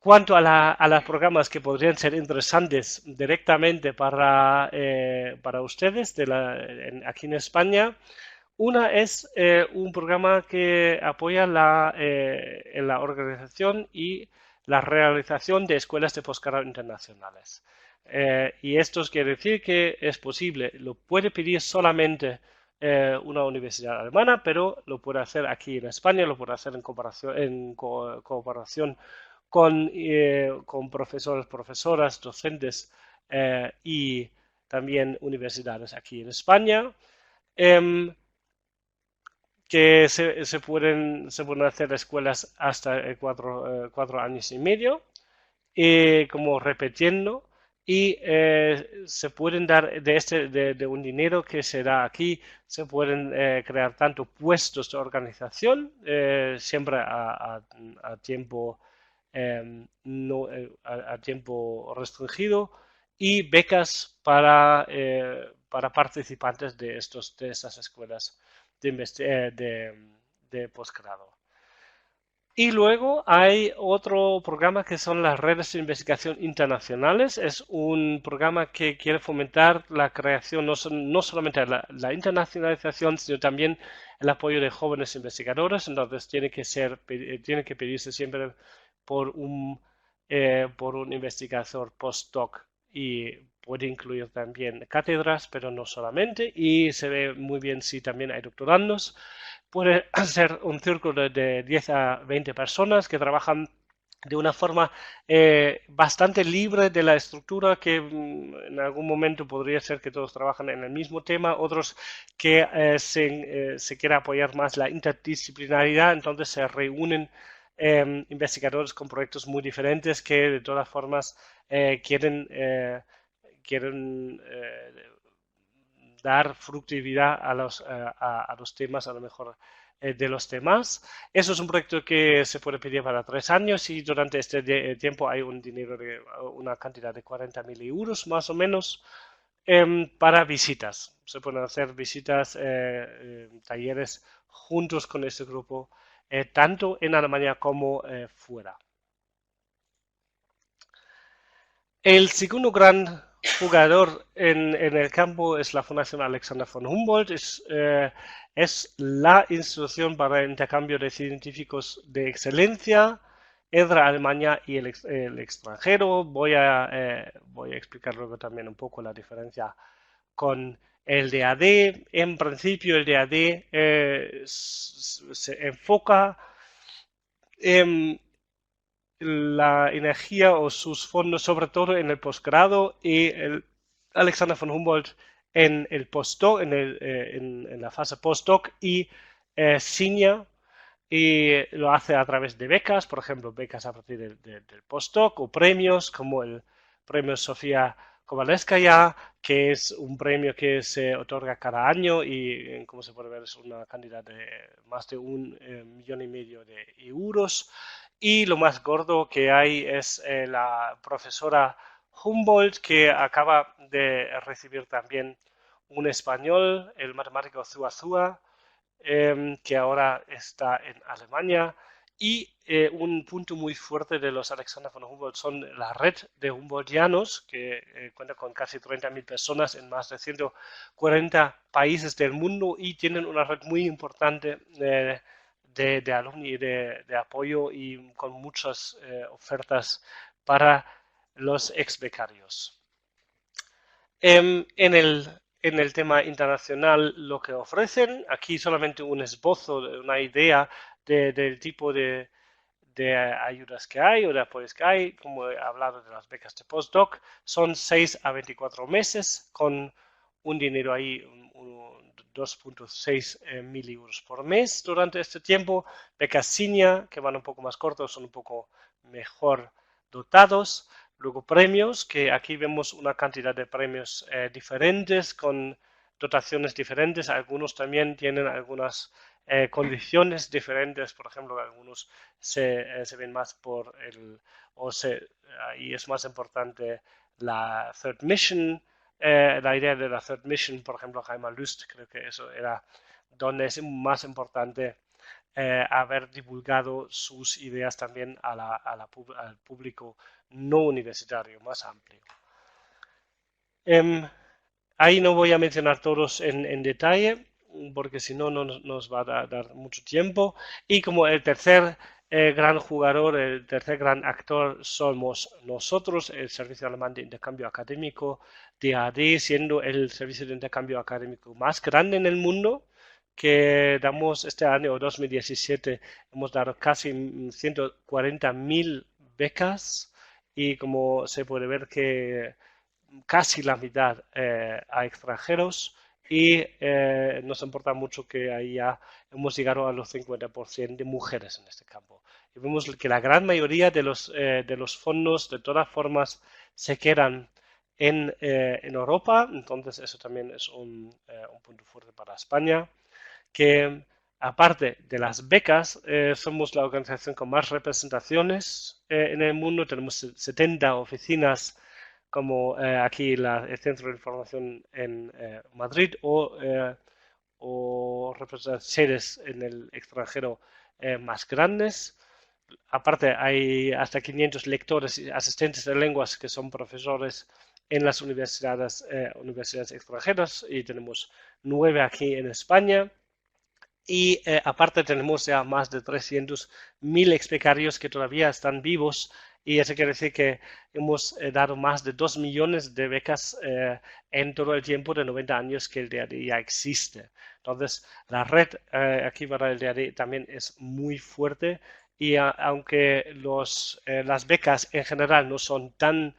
Cuanto a los programas que podrían ser interesantes directamente para ustedes aquí en España, una es un programa que apoya en la organización y la realización de escuelas de posgrado internacionales. Y esto quiere decir que es posible, lo puede pedir solamente una universidad alemana, pero lo puede hacer aquí en España, lo puede hacer en cooperación con profesores, profesoras, docentes y también universidades aquí en España. Em, que se pueden hacer escuelas hasta 4 años y medio, como repitiendo, y se pueden dar de un dinero que se da aquí, se pueden crear tanto puestos de organización, siempre a tiempo, no, a tiempo restringido, y becas para participantes de estas escuelas de posgrado. Y luego hay otro programa que son las redes de investigación internacionales. Es un programa que quiere fomentar la creación, no solamente la internacionalización, sino también el apoyo de jóvenes investigadores. Entonces tiene que pedirse siempre por un investigador postdoc y puede incluir también cátedras, pero no solamente. Y se ve muy bien si también hay doctorandos. Puede ser un círculo de 10 a 20 personas que trabajan de una forma bastante libre de la estructura que en algún momento podría ser que todos trabajan en el mismo tema, otros que se quiera apoyar más la interdisciplinaridad, entonces se reúnen investigadores con proyectos muy diferentes que de todas formas quieren dar fructividad a los temas, a lo mejor de los temas. Eso es un proyecto que se puede pedir para 3 años y durante este tiempo hay una cantidad de 40.000 euros más o menos para visitas. Se pueden hacer visitas, talleres juntos con este grupo, tanto en Alemania como fuera. El segundo gran jugador en el campo es la Fundación Alexander von Humboldt. Es la institución para el intercambio de científicos de excelencia entre Alemania y el extranjero. Voy a explicar luego también un poco la diferencia con el DAD. En principio, el DAD se enfoca en la energía o sus fondos, sobre todo en el posgrado, y el Alexander von Humboldt en el postdoc, en la fase postdoc, y senior, y lo hace a través de becas, por ejemplo, becas a partir del postdoc, o premios como el premio Sofía Kovalevskaya, que es un premio que se otorga cada año y, como se puede ver, es una cantidad de más de 1,5 millones de euros. Y lo más gordo que hay es la profesora Humboldt, que acaba de recibir también un español, el matemático Zuazua, que ahora está en Alemania. Y un punto muy fuerte de los Alexander von Humboldt son la red de Humboldtianos, que cuenta con casi 30.000 personas en más de 140 países del mundo y tienen una red muy importante de alumni y de apoyo y con muchas ofertas para los ex becarios. En el tema internacional, lo que ofrecen, aquí solamente un esbozo, una idea del tipo de ayudas que hay o de apoyos que hay, como he hablado de las becas de postdoc, son 6 a 24 meses con un dinero ahí, 2,6 mil euros por mes durante este tiempo. Becas senior, que van un poco más cortos, son un poco mejor dotados. Luego premios, que aquí vemos una cantidad de premios diferentes con dotaciones diferentes. Algunos también tienen algunas condiciones diferentes. Por ejemplo, algunos se ven más por ahí es más importante la third mission, la idea de la third mission, por ejemplo, Jaime Lust, creo que eso era donde es más importante haber divulgado sus ideas también al público no universitario más amplio. Ahí no voy a mencionar todos en detalle, porque si no, no nos va a dar mucho tiempo. Y como el tercer gran jugador, el tercer gran actor somos nosotros, el Servicio Alemán de Intercambio Académico, DAAD, siendo el servicio de intercambio académico más grande en el mundo, que damos este año 2017, hemos dado casi 140.000 becas y como se puede ver que casi la mitad a extranjeros y nos importa mucho que ahí ya hemos llegado a los 50% de mujeres en este campo. Y vemos que la gran mayoría de los fondos de todas formas se quedan en Europa, entonces eso también es un punto fuerte para España, que aparte de las becas, somos la organización con más representaciones en el mundo, tenemos 70 oficinas como aquí el Centro de Información en Madrid o sedes en el extranjero más grandes. Aparte, hay hasta 500 lectores y asistentes de lenguas que son profesores en las universidades extranjeras y tenemos 9 aquí en España. Y aparte tenemos ya más de 300.000 ex becarios que todavía están vivos y eso quiere decir que hemos dado más de 2 millones de becas en todo el tiempo de 90 años que el DAD ya existe. Entonces, la red aquí para el DAD también es muy fuerte y aunque las becas en general no son tan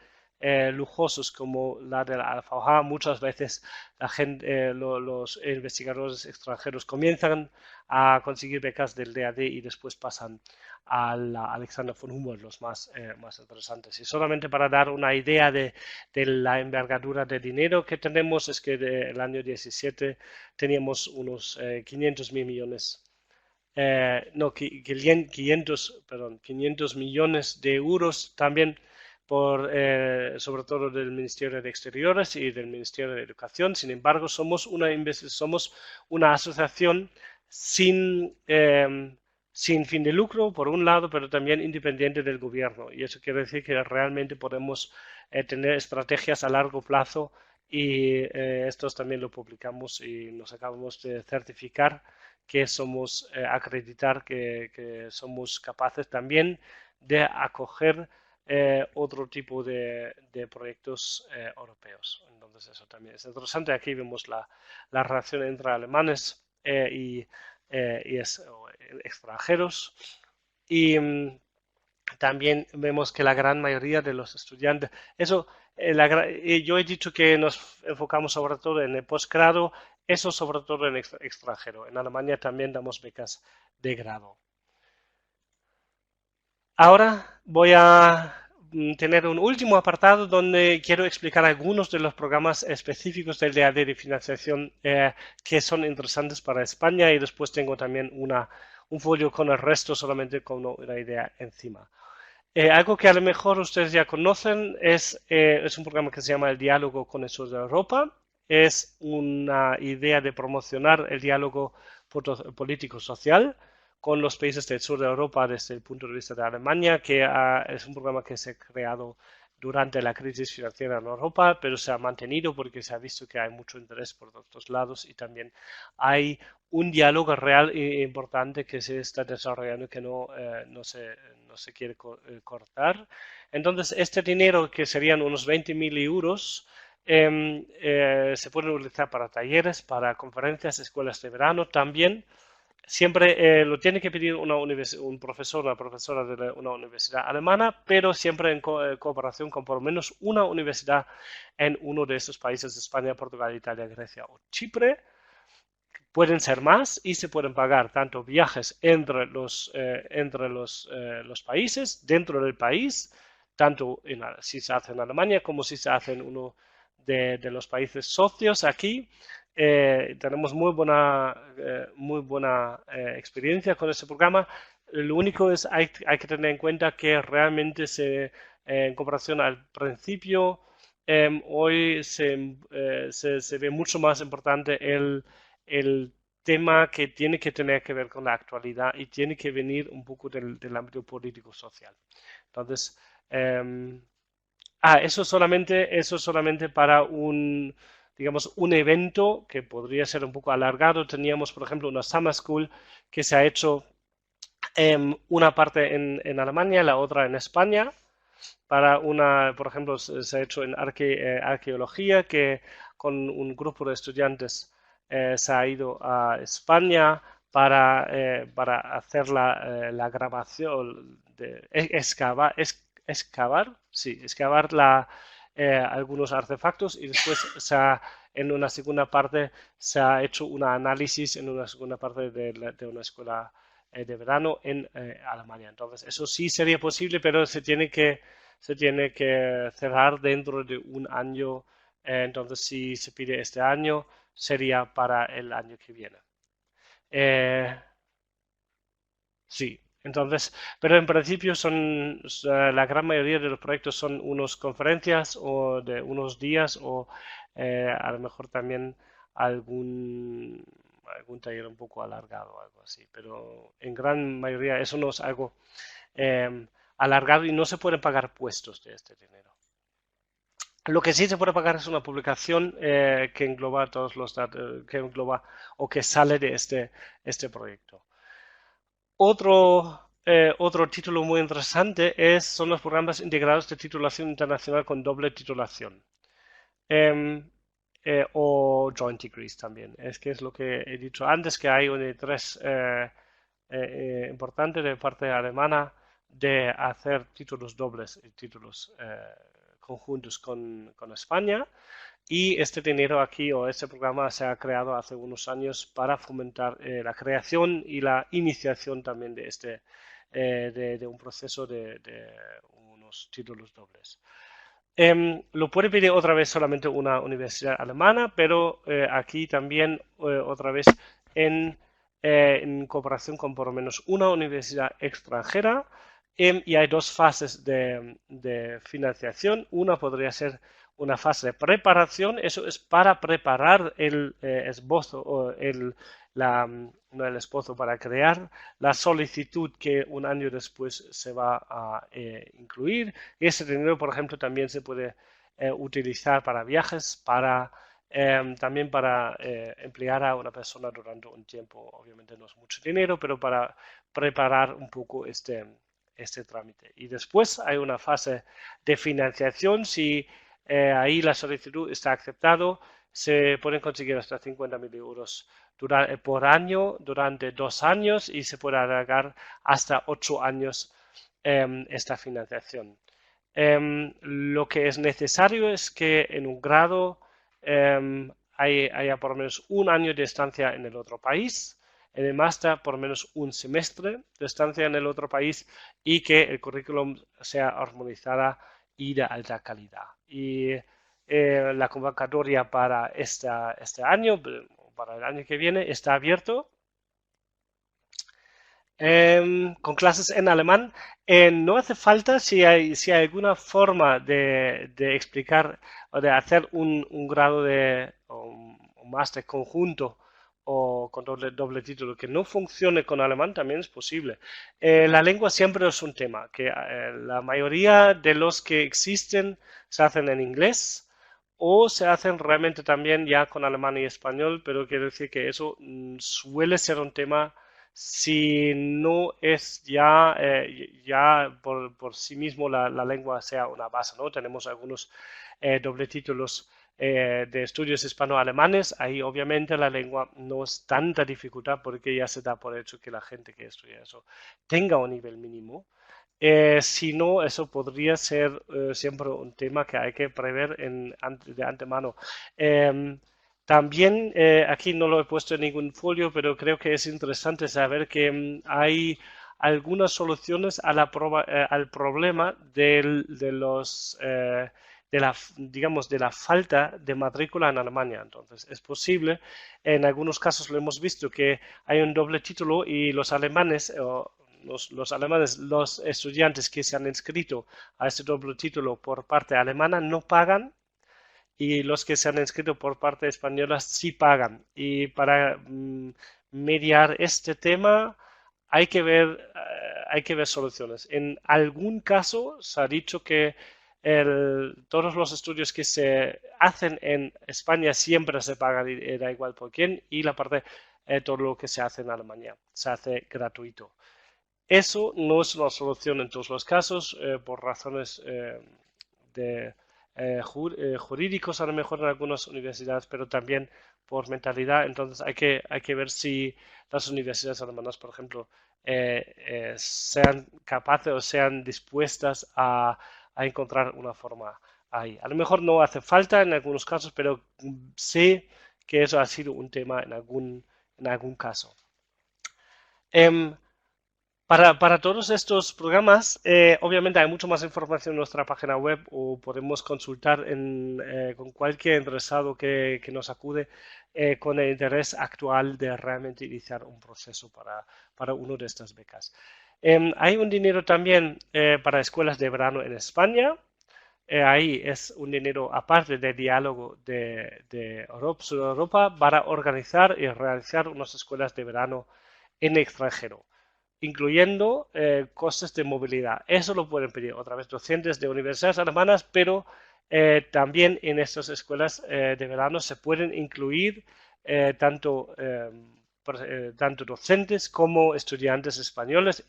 lujosos como la de la AlfaH, muchas veces los investigadores extranjeros comienzan a conseguir becas del DAD y después pasan a la Alexander von Humboldt, los más interesantes. Y solamente para dar una idea de la envergadura de dinero que tenemos, es que el año 17 teníamos unos 500.000 millones, no, 500 millones de euros también sobre todo del Ministerio de Exteriores y del Ministerio de Educación. Sin embargo, somos una asociación sin fin de lucro, por un lado, pero también independiente del gobierno. Y eso quiere decir que realmente podemos tener estrategias a largo plazo y estos también lo publicamos y nos acabamos de certificar que somos, acreditar que somos capaces también de acoger otro tipo de proyectos europeos. Entonces eso también es interesante. Aquí vemos la relación entre alemanes y extranjeros. Y también vemos que la gran mayoría de los estudiantes, eso, yo he dicho que nos enfocamos sobre todo en el posgrado, eso sobre todo en extranjero. En Alemania también damos becas de grado. Ahora voy a tener un último apartado donde quiero explicar algunos de los programas específicos del DAD de financiación que son interesantes para España y después tengo también un folio con el resto solamente con una idea encima. Algo que a lo mejor ustedes ya conocen es un programa que se llama El Diálogo con el Sur de Europa. Es una idea de promocionar el diálogo político-social con los países del sur de Europa desde el punto de vista de Alemania, que es un programa que se ha creado durante la crisis financiera en Europa, pero se ha mantenido porque se ha visto que hay mucho interés por otros lados y también hay un diálogo real e importante que se está desarrollando que no se quiere cortar. Entonces, este dinero, que serían unos 20.000 euros, se puede utilizar para talleres, para conferencias, escuelas de verano también. Siempre lo tiene que pedir un profesor, una profesora de una universidad alemana, pero siempre en cooperación con por lo menos una universidad en uno de estos países: España, Portugal, Italia, Grecia o Chipre. Pueden ser más y se pueden pagar tanto viajes entre los países, dentro del país, tanto si se hace en Alemania como si se hace en uno de los países socios aquí. Tenemos muy buena experiencia con este programa. Lo único es hay que tener en cuenta que realmente en comparación al principio, hoy se ve mucho más importante el tema que tiene que tener que ver con la actualidad y tiene que venir un poco del ámbito político-social. Entonces, eso solamente para digamos, un evento que podría ser un poco alargado. Teníamos, por ejemplo, una Summer School que se ha hecho una parte en Alemania, la otra en España. Por ejemplo, se ha hecho en arqueología, que con un grupo de estudiantes se ha ido a España para hacer la grabación, excavar algunos artefactos y después en una segunda parte se ha hecho un análisis en una segunda parte de una escuela de verano en Alemania. Entonces, eso sí sería posible, pero se tiene que cerrar dentro de un año. Entonces, si se pide este año, sería para el año que viene. Eh, sí, entonces, pero en principio la gran mayoría de los proyectos son unas conferencias o de unos días o a lo mejor también algún taller un poco alargado o algo así. Pero en gran mayoría eso no es algo alargado y no se pueden pagar puestos de este dinero. Lo que sí se puede pagar es una publicación que engloba todos los datos, que engloba o que sale de este proyecto. Otro título muy interesante son los programas integrados de titulación internacional con doble titulación. O joint degrees también. Es lo que he dicho antes, que hay tres importante de parte alemana de hacer títulos dobles y títulos conjuntos con España. Y este dinero aquí o este programa se ha creado hace unos años para fomentar la creación y la iniciación también de un proceso de unos títulos dobles. Lo puede pedir otra vez solamente una universidad alemana, pero aquí también otra vez en cooperación con por lo menos una universidad extranjera Y hay dos fases de financiación. Una podría ser una fase de preparación, eso es para preparar el esbozo o no el esbozo, para crear la solicitud que un año después se va a incluir. Y ese dinero, por ejemplo, también se puede utilizar para viajes, también para emplear a una persona durante un tiempo. Obviamente no es mucho dinero, pero para preparar un poco este trámite. Y después hay una fase de financiación. Si ahí la solicitud está aceptado, se pueden conseguir hasta 50.000 euros por año durante 2 años y se puede alargar hasta 8 años esta financiación. Lo que es necesario es que en un grado haya por lo menos un año de estancia en el otro país, en el máster por lo menos un semestre de estancia en el otro país y que el currículum sea armonizada y de alta calidad. Y la convocatoria para este año, para el año que viene, está abierto con clases en alemán. No hace falta, si hay alguna forma de explicar o de hacer un grado o un máster conjunto o con doble título que no funcione con alemán, también es posible. La lengua siempre es un tema, que la mayoría de los que existen se hacen en inglés o se hacen realmente también ya con alemán y español, pero quiero decir que eso suele ser un tema si no es ya por sí mismo la lengua sea una base, ¿no? Tenemos algunos doble títulos de estudios hispano-alemanes, ahí obviamente la lengua no es tanta dificultad porque ya se da por hecho que la gente que estudia eso tenga un nivel mínimo. Si no, eso podría ser siempre un tema que hay que prever de antemano. Em, También aquí no lo he puesto en ningún folio, pero creo que es interesante saber que hay algunas soluciones al problema digamos, de la falta de matrícula en Alemania. Entonces, es posible, en algunos casos lo hemos visto, que hay un doble título y los alemanes, los estudiantes que se han inscrito a este doble título por parte alemana no pagan y los que se han inscrito por parte española sí pagan. Y para mediar este tema hay que ver soluciones. En algún caso se ha dicho que todos los estudios que se hacen en España siempre se pagan, da igual por quién, y la parte, todo lo que se hace en Alemania se hace gratuito. Eso no es una solución en todos los casos, por razones de jurídicos, a lo mejor en algunas universidades, pero también por mentalidad. Entonces hay que ver si las universidades alemanas, por ejemplo, sean capaces o sean dispuestas a encontrar una forma ahí. A lo mejor no hace falta en algunos casos, pero sé que eso ha sido un tema en algún caso. Em, para todos estos programas, obviamente hay mucho más información en nuestra página web o podemos consultar con cualquier interesado que nos acude con el interés actual de realmente iniciar un proceso para una de estas becas. Hay un dinero también para escuelas de verano en España. Ahí es un dinero aparte del diálogo de Europa para organizar y realizar unas escuelas de verano en extranjero, incluyendo costes de movilidad. Eso lo pueden pedir otra vez docentes de universidades alemanas, pero también en estas escuelas de verano se pueden incluir tanto docentes como estudiantes españoles.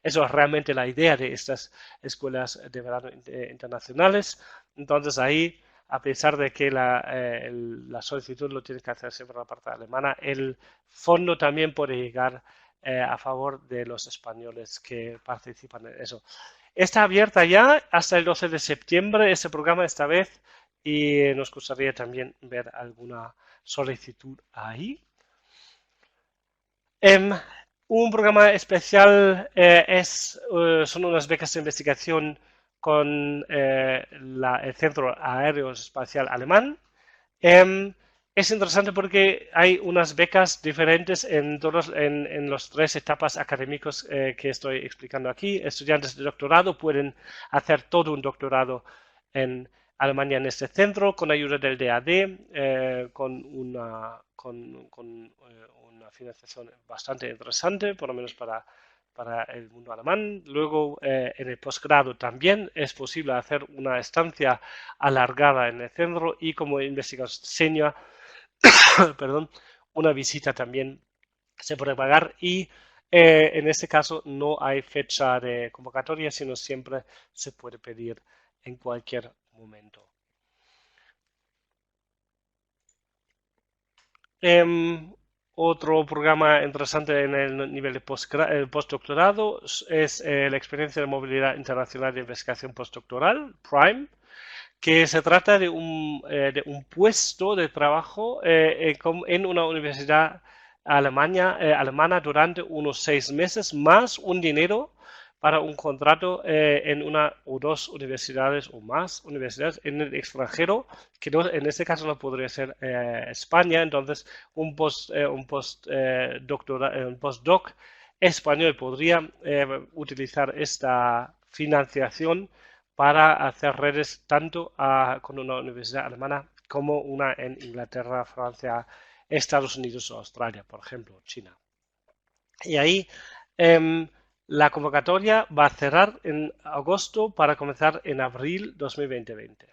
Eso es realmente la idea de estas escuelas de verano internacionales. Entonces ahí, a pesar de que la solicitud lo tiene que hacer siempre la parte alemana, el fondo también puede llegar a favor de los españoles que participan en eso. Está abierta ya hasta el 12 de septiembre este programa esta vez y nos gustaría también ver alguna solicitud ahí. Un programa especial son unas becas de investigación con el Centro Aéreo Espacial Alemán. Es interesante porque hay unas becas diferentes en los tres etapas académicos que estoy explicando aquí. Estudiantes de doctorado pueden hacer todo un doctorado en Alemania en este centro con ayuda del DAD, una financiación bastante interesante, por lo menos para el mundo alemán. Luego, en el posgrado también es posible hacer una estancia alargada en el centro y como investigador senior, perdón, una visita también se puede pagar y en este caso no hay fecha de convocatoria, sino siempre se puede pedir en cualquier momento. Otro programa interesante en el nivel de postdoctorado es la experiencia de movilidad internacional de investigación postdoctoral, PRIME, que se trata de un puesto de trabajo en una universidad alemana durante unos 6 meses, más un dinero para un contrato en una o dos universidades o más universidades en el extranjero, que no, en este caso no podría ser España. Entonces un postdoc español podría utilizar esta financiación para hacer redes tanto con una universidad alemana como una en Inglaterra, Francia, Estados Unidos o Australia, por ejemplo, China. Y ahí la convocatoria va a cerrar en agosto para comenzar en abril 2020.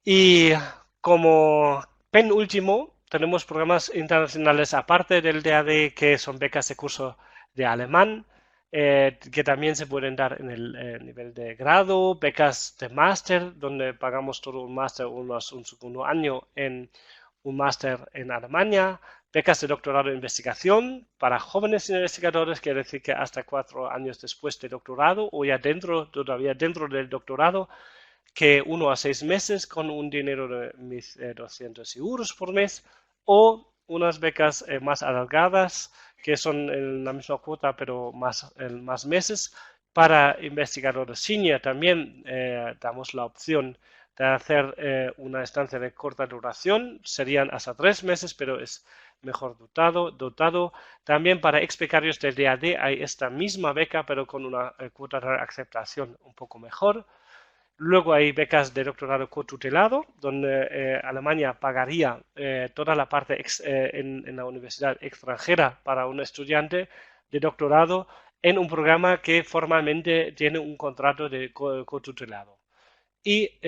Y como penúltimo, tenemos programas internacionales aparte del DAD que son becas de curso de alemán, que también se pueden dar en el nivel de grado, becas de máster, donde pagamos todo un máster, un segundo año en un máster en Alemania, becas de doctorado en investigación para jóvenes investigadores, quiere decir que hasta 4 años después de doctorado o ya todavía dentro del doctorado, que 1 a 6 meses con un dinero de 1.200 euros por mes, o unas becas más alargadas que son en la misma cuota pero más meses para investigadores senior. También damos la opción de hacer una estancia de corta duración, serían hasta 3 meses, pero es mejor dotado. También para ex becarios del DAD hay esta misma beca, pero con una cuota de aceptación un poco mejor. Luego hay becas de doctorado cotutelado, donde Alemania pagaría toda la parte en la universidad extranjera para un estudiante de doctorado en un programa que formalmente tiene un contrato de cotutelado. Y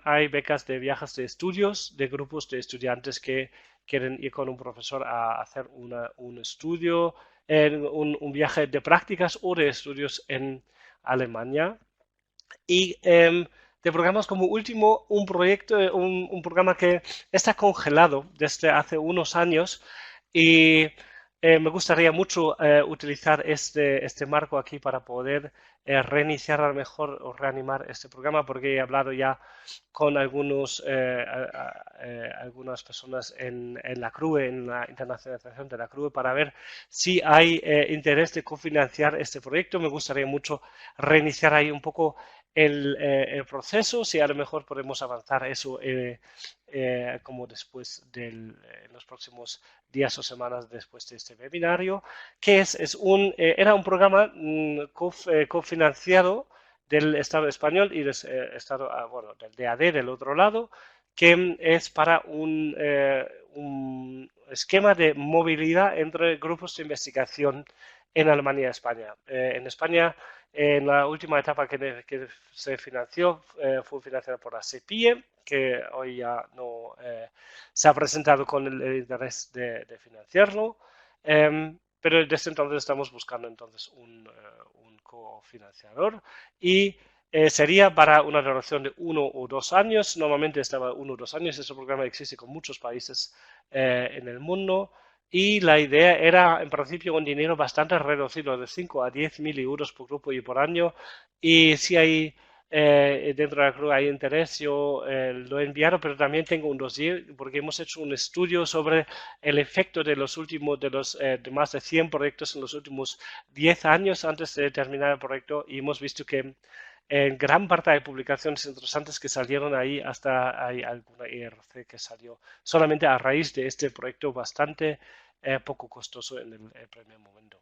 hay becas de viajes de estudios de grupos de estudiantes que quieren ir con un profesor a hacer un estudio, un viaje de prácticas o de estudios en Alemania. Y de programas como último, un programa que está congelado desde hace unos años y me gustaría mucho utilizar este marco aquí para poder reiniciar a lo mejor o reanimar este programa, porque he hablado ya con algunas personas en la CRUE, en la internacionalización de la CRUE, para ver si hay interés de cofinanciar este proyecto. Me gustaría mucho reiniciar ahí un poco el proceso, si a lo mejor podemos avanzar eso como después en los próximos días o semanas después de este webinario, que era un programa cofinanciado del Estado español y del Estado, del DAD del otro lado, que es para un esquema de movilidad entre grupos de investigación en Alemania y España. En España, en la última etapa que se financió, fue financiada por la CEPIE, que hoy ya no se ha presentado con el interés de financiarlo, pero desde entonces estamos buscando entonces un cofinanciador y sería para una duración de 1 o 2 años. Normalmente estaba 1 o 2 años. Este programa existe con muchos países en el mundo. Y la idea era, en principio, un dinero bastante reducido, de 5 a 10 mil euros por grupo y por año. Y si hay dentro de la CRU hay interés, yo lo he enviado, pero también tengo un dossier porque hemos hecho un estudio sobre el efecto de de más de 100 proyectos en los últimos 10 años antes de terminar el proyecto y hemos visto que En gran parte hay publicaciones interesantes que salieron ahí, hasta hay alguna IRC que salió solamente a raíz de este proyecto bastante poco costoso en el primer momento.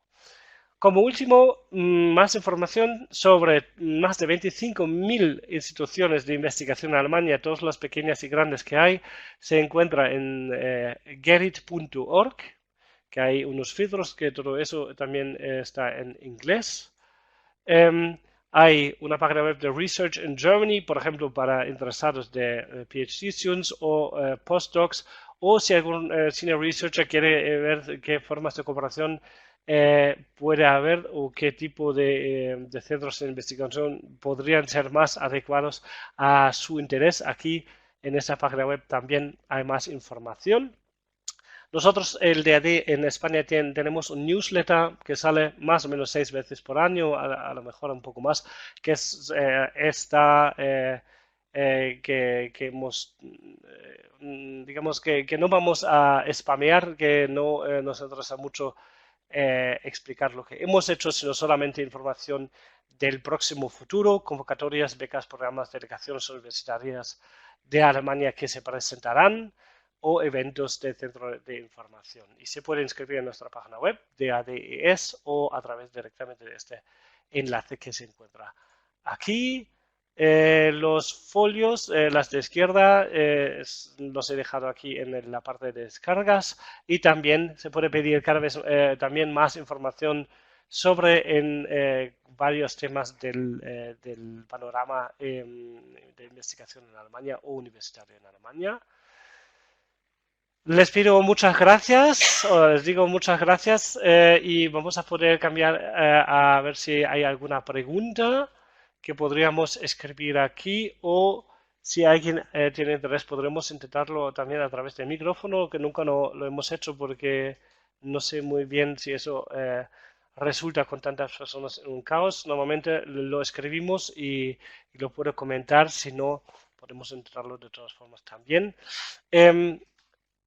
Como último, más información sobre más de 25.000 instituciones de investigación en Alemania, todas las pequeñas y grandes que hay, se encuentra en gerit.org, que hay unos filtros que todo eso también está en inglés. Hay una página web de Research in Germany, por ejemplo, para interesados de PhD students o postdocs, o si algún senior researcher quiere ver qué formas de cooperación puede haber o qué tipo de centros de investigación podrían ser más adecuados a su interés. Aquí en esta página web también hay más información. Nosotros, el DAD en España, tenemos un newsletter que sale más o menos 6 veces por año, a lo mejor un poco más, que es esta que hemos, digamos que no vamos a spamear, que no nos interesa mucho explicar lo que hemos hecho, sino solamente información del próximo futuro, convocatorias, becas, programas, delegaciones universitarias de Alemania que se presentarán o eventos del centro de información. Y se puede inscribir en nuestra página web de ADES o a través directamente de este enlace que se encuentra aquí. Los folios, las de izquierda, los he dejado aquí en la parte de descargas y también se puede pedir cada vez también más información sobre varios temas del panorama de investigación en Alemania o universitario en Alemania. Les pido muchas gracias, o les digo muchas gracias y vamos a poder cambiar a ver si hay alguna pregunta que podríamos escribir aquí o si alguien tiene interés podremos intentarlo también a través del micrófono, que nunca lo hemos hecho porque no sé muy bien si eso resulta con tantas personas en un caos. Normalmente lo escribimos y lo puedo comentar, si no podemos intentarlo de todas formas también.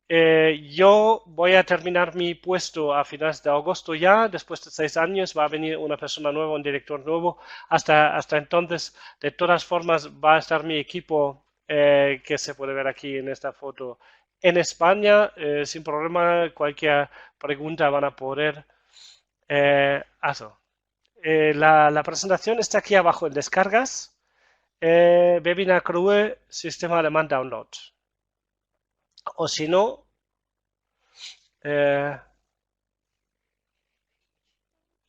Yo voy a terminar mi puesto a finales de agosto ya, después de 6 años va a venir una persona nueva, un director nuevo. Hasta entonces, de todas formas, va a estar mi equipo que se puede ver aquí en esta foto en España, sin problema, cualquier pregunta van a poder hacer. La presentación está aquí abajo en descargas. Webinar Crew, sistema alemán download. O si no,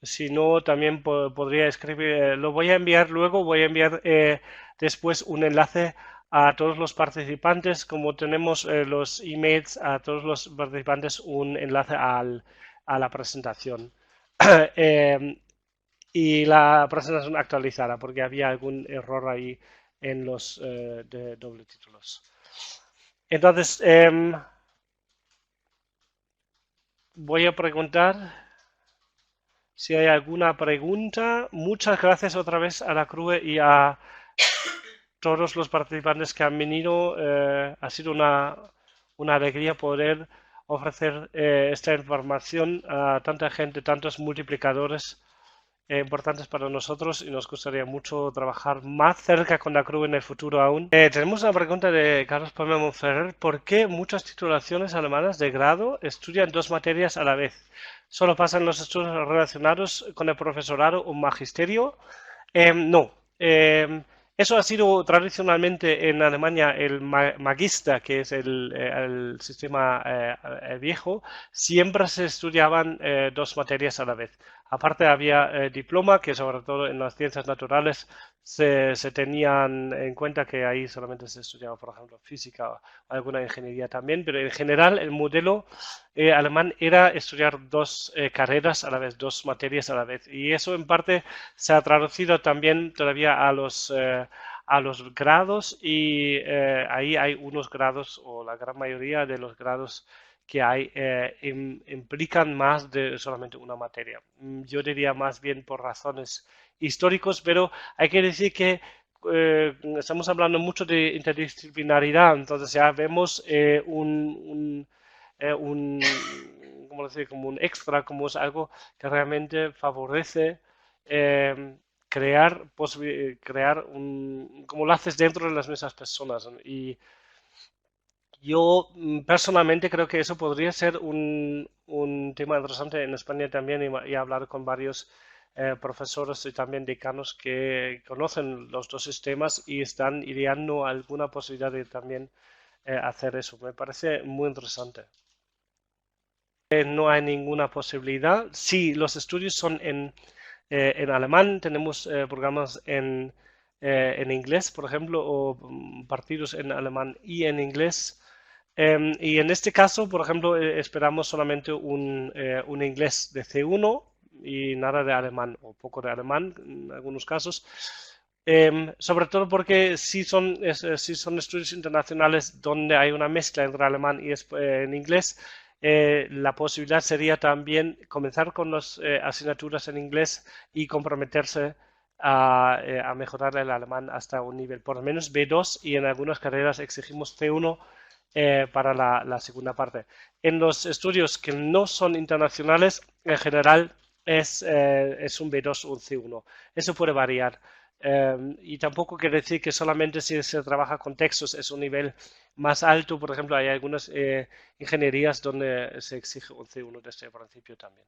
si no, también podría escribir, lo voy a enviar luego, voy a enviar después un enlace a todos los participantes, como tenemos los emails a todos los participantes, un enlace a la presentación. Y la presentación actualizada, porque había algún error ahí en los de doble títulos. Entonces, voy a preguntar si hay alguna pregunta. Muchas gracias otra vez a la CRUE y a todos los participantes que han venido. Ha sido una alegría poder ofrecer esta información a tanta gente, tantos multiplicadores importantes para nosotros y nos gustaría mucho trabajar más cerca con la CRUE en el futuro aún. Tenemos una pregunta de Carlos Palma Monferrer. ¿Por qué muchas titulaciones alemanas de grado estudian 2 materias a la vez? ¿Solo pasan los estudios relacionados con el profesorado o magisterio? No. Eso ha sido tradicionalmente en Alemania el Magister, que es el sistema viejo. Siempre se estudiaban 2 materias a la vez. Aparte había diploma, que sobre todo en las ciencias naturales se tenían en cuenta que ahí solamente se estudiaba, por ejemplo, física o alguna ingeniería también, pero en general el modelo alemán era estudiar 2 carreras a la vez, 2 materias a la vez. Y eso en parte se ha traducido también todavía a los grados y ahí hay unos grados o la gran mayoría de los grados que hay implican más de solamente una materia. Yo diría más bien por razones históricos, pero hay que decir que estamos hablando mucho de interdisciplinaridad, entonces ya vemos ¿cómo decir? Como un extra, como es algo que realmente favorece crear como lo haces dentro de las mismas personas. Y yo personalmente creo que eso podría ser un tema interesante en España también y hablar con varios profesores y también decanos que conocen los dos sistemas y están ideando alguna posibilidad de también hacer eso. Me parece muy interesante. No hay ninguna posibilidad. Sí, los estudios son en alemán, tenemos programas en inglés, por ejemplo, o partidos en alemán y en inglés. Y en este caso, por ejemplo, esperamos solamente un inglés de C1 y nada de alemán, o poco de alemán en algunos casos. Sobre todo porque sí son estudios internacionales donde hay una mezcla entre alemán y en inglés. La posibilidad sería también comenzar con las asignaturas en inglés y comprometerse a mejorar el alemán hasta un nivel por lo menos B2 y en algunas carreras exigimos C1 para la segunda parte. En los estudios que no son internacionales, en general es un B2 o un C1. Eso puede variar. Y tampoco quiere decir que solamente si se trabaja con textos es un nivel más alto. Por ejemplo, hay algunas ingenierías donde se exige un C1 desde el principio también.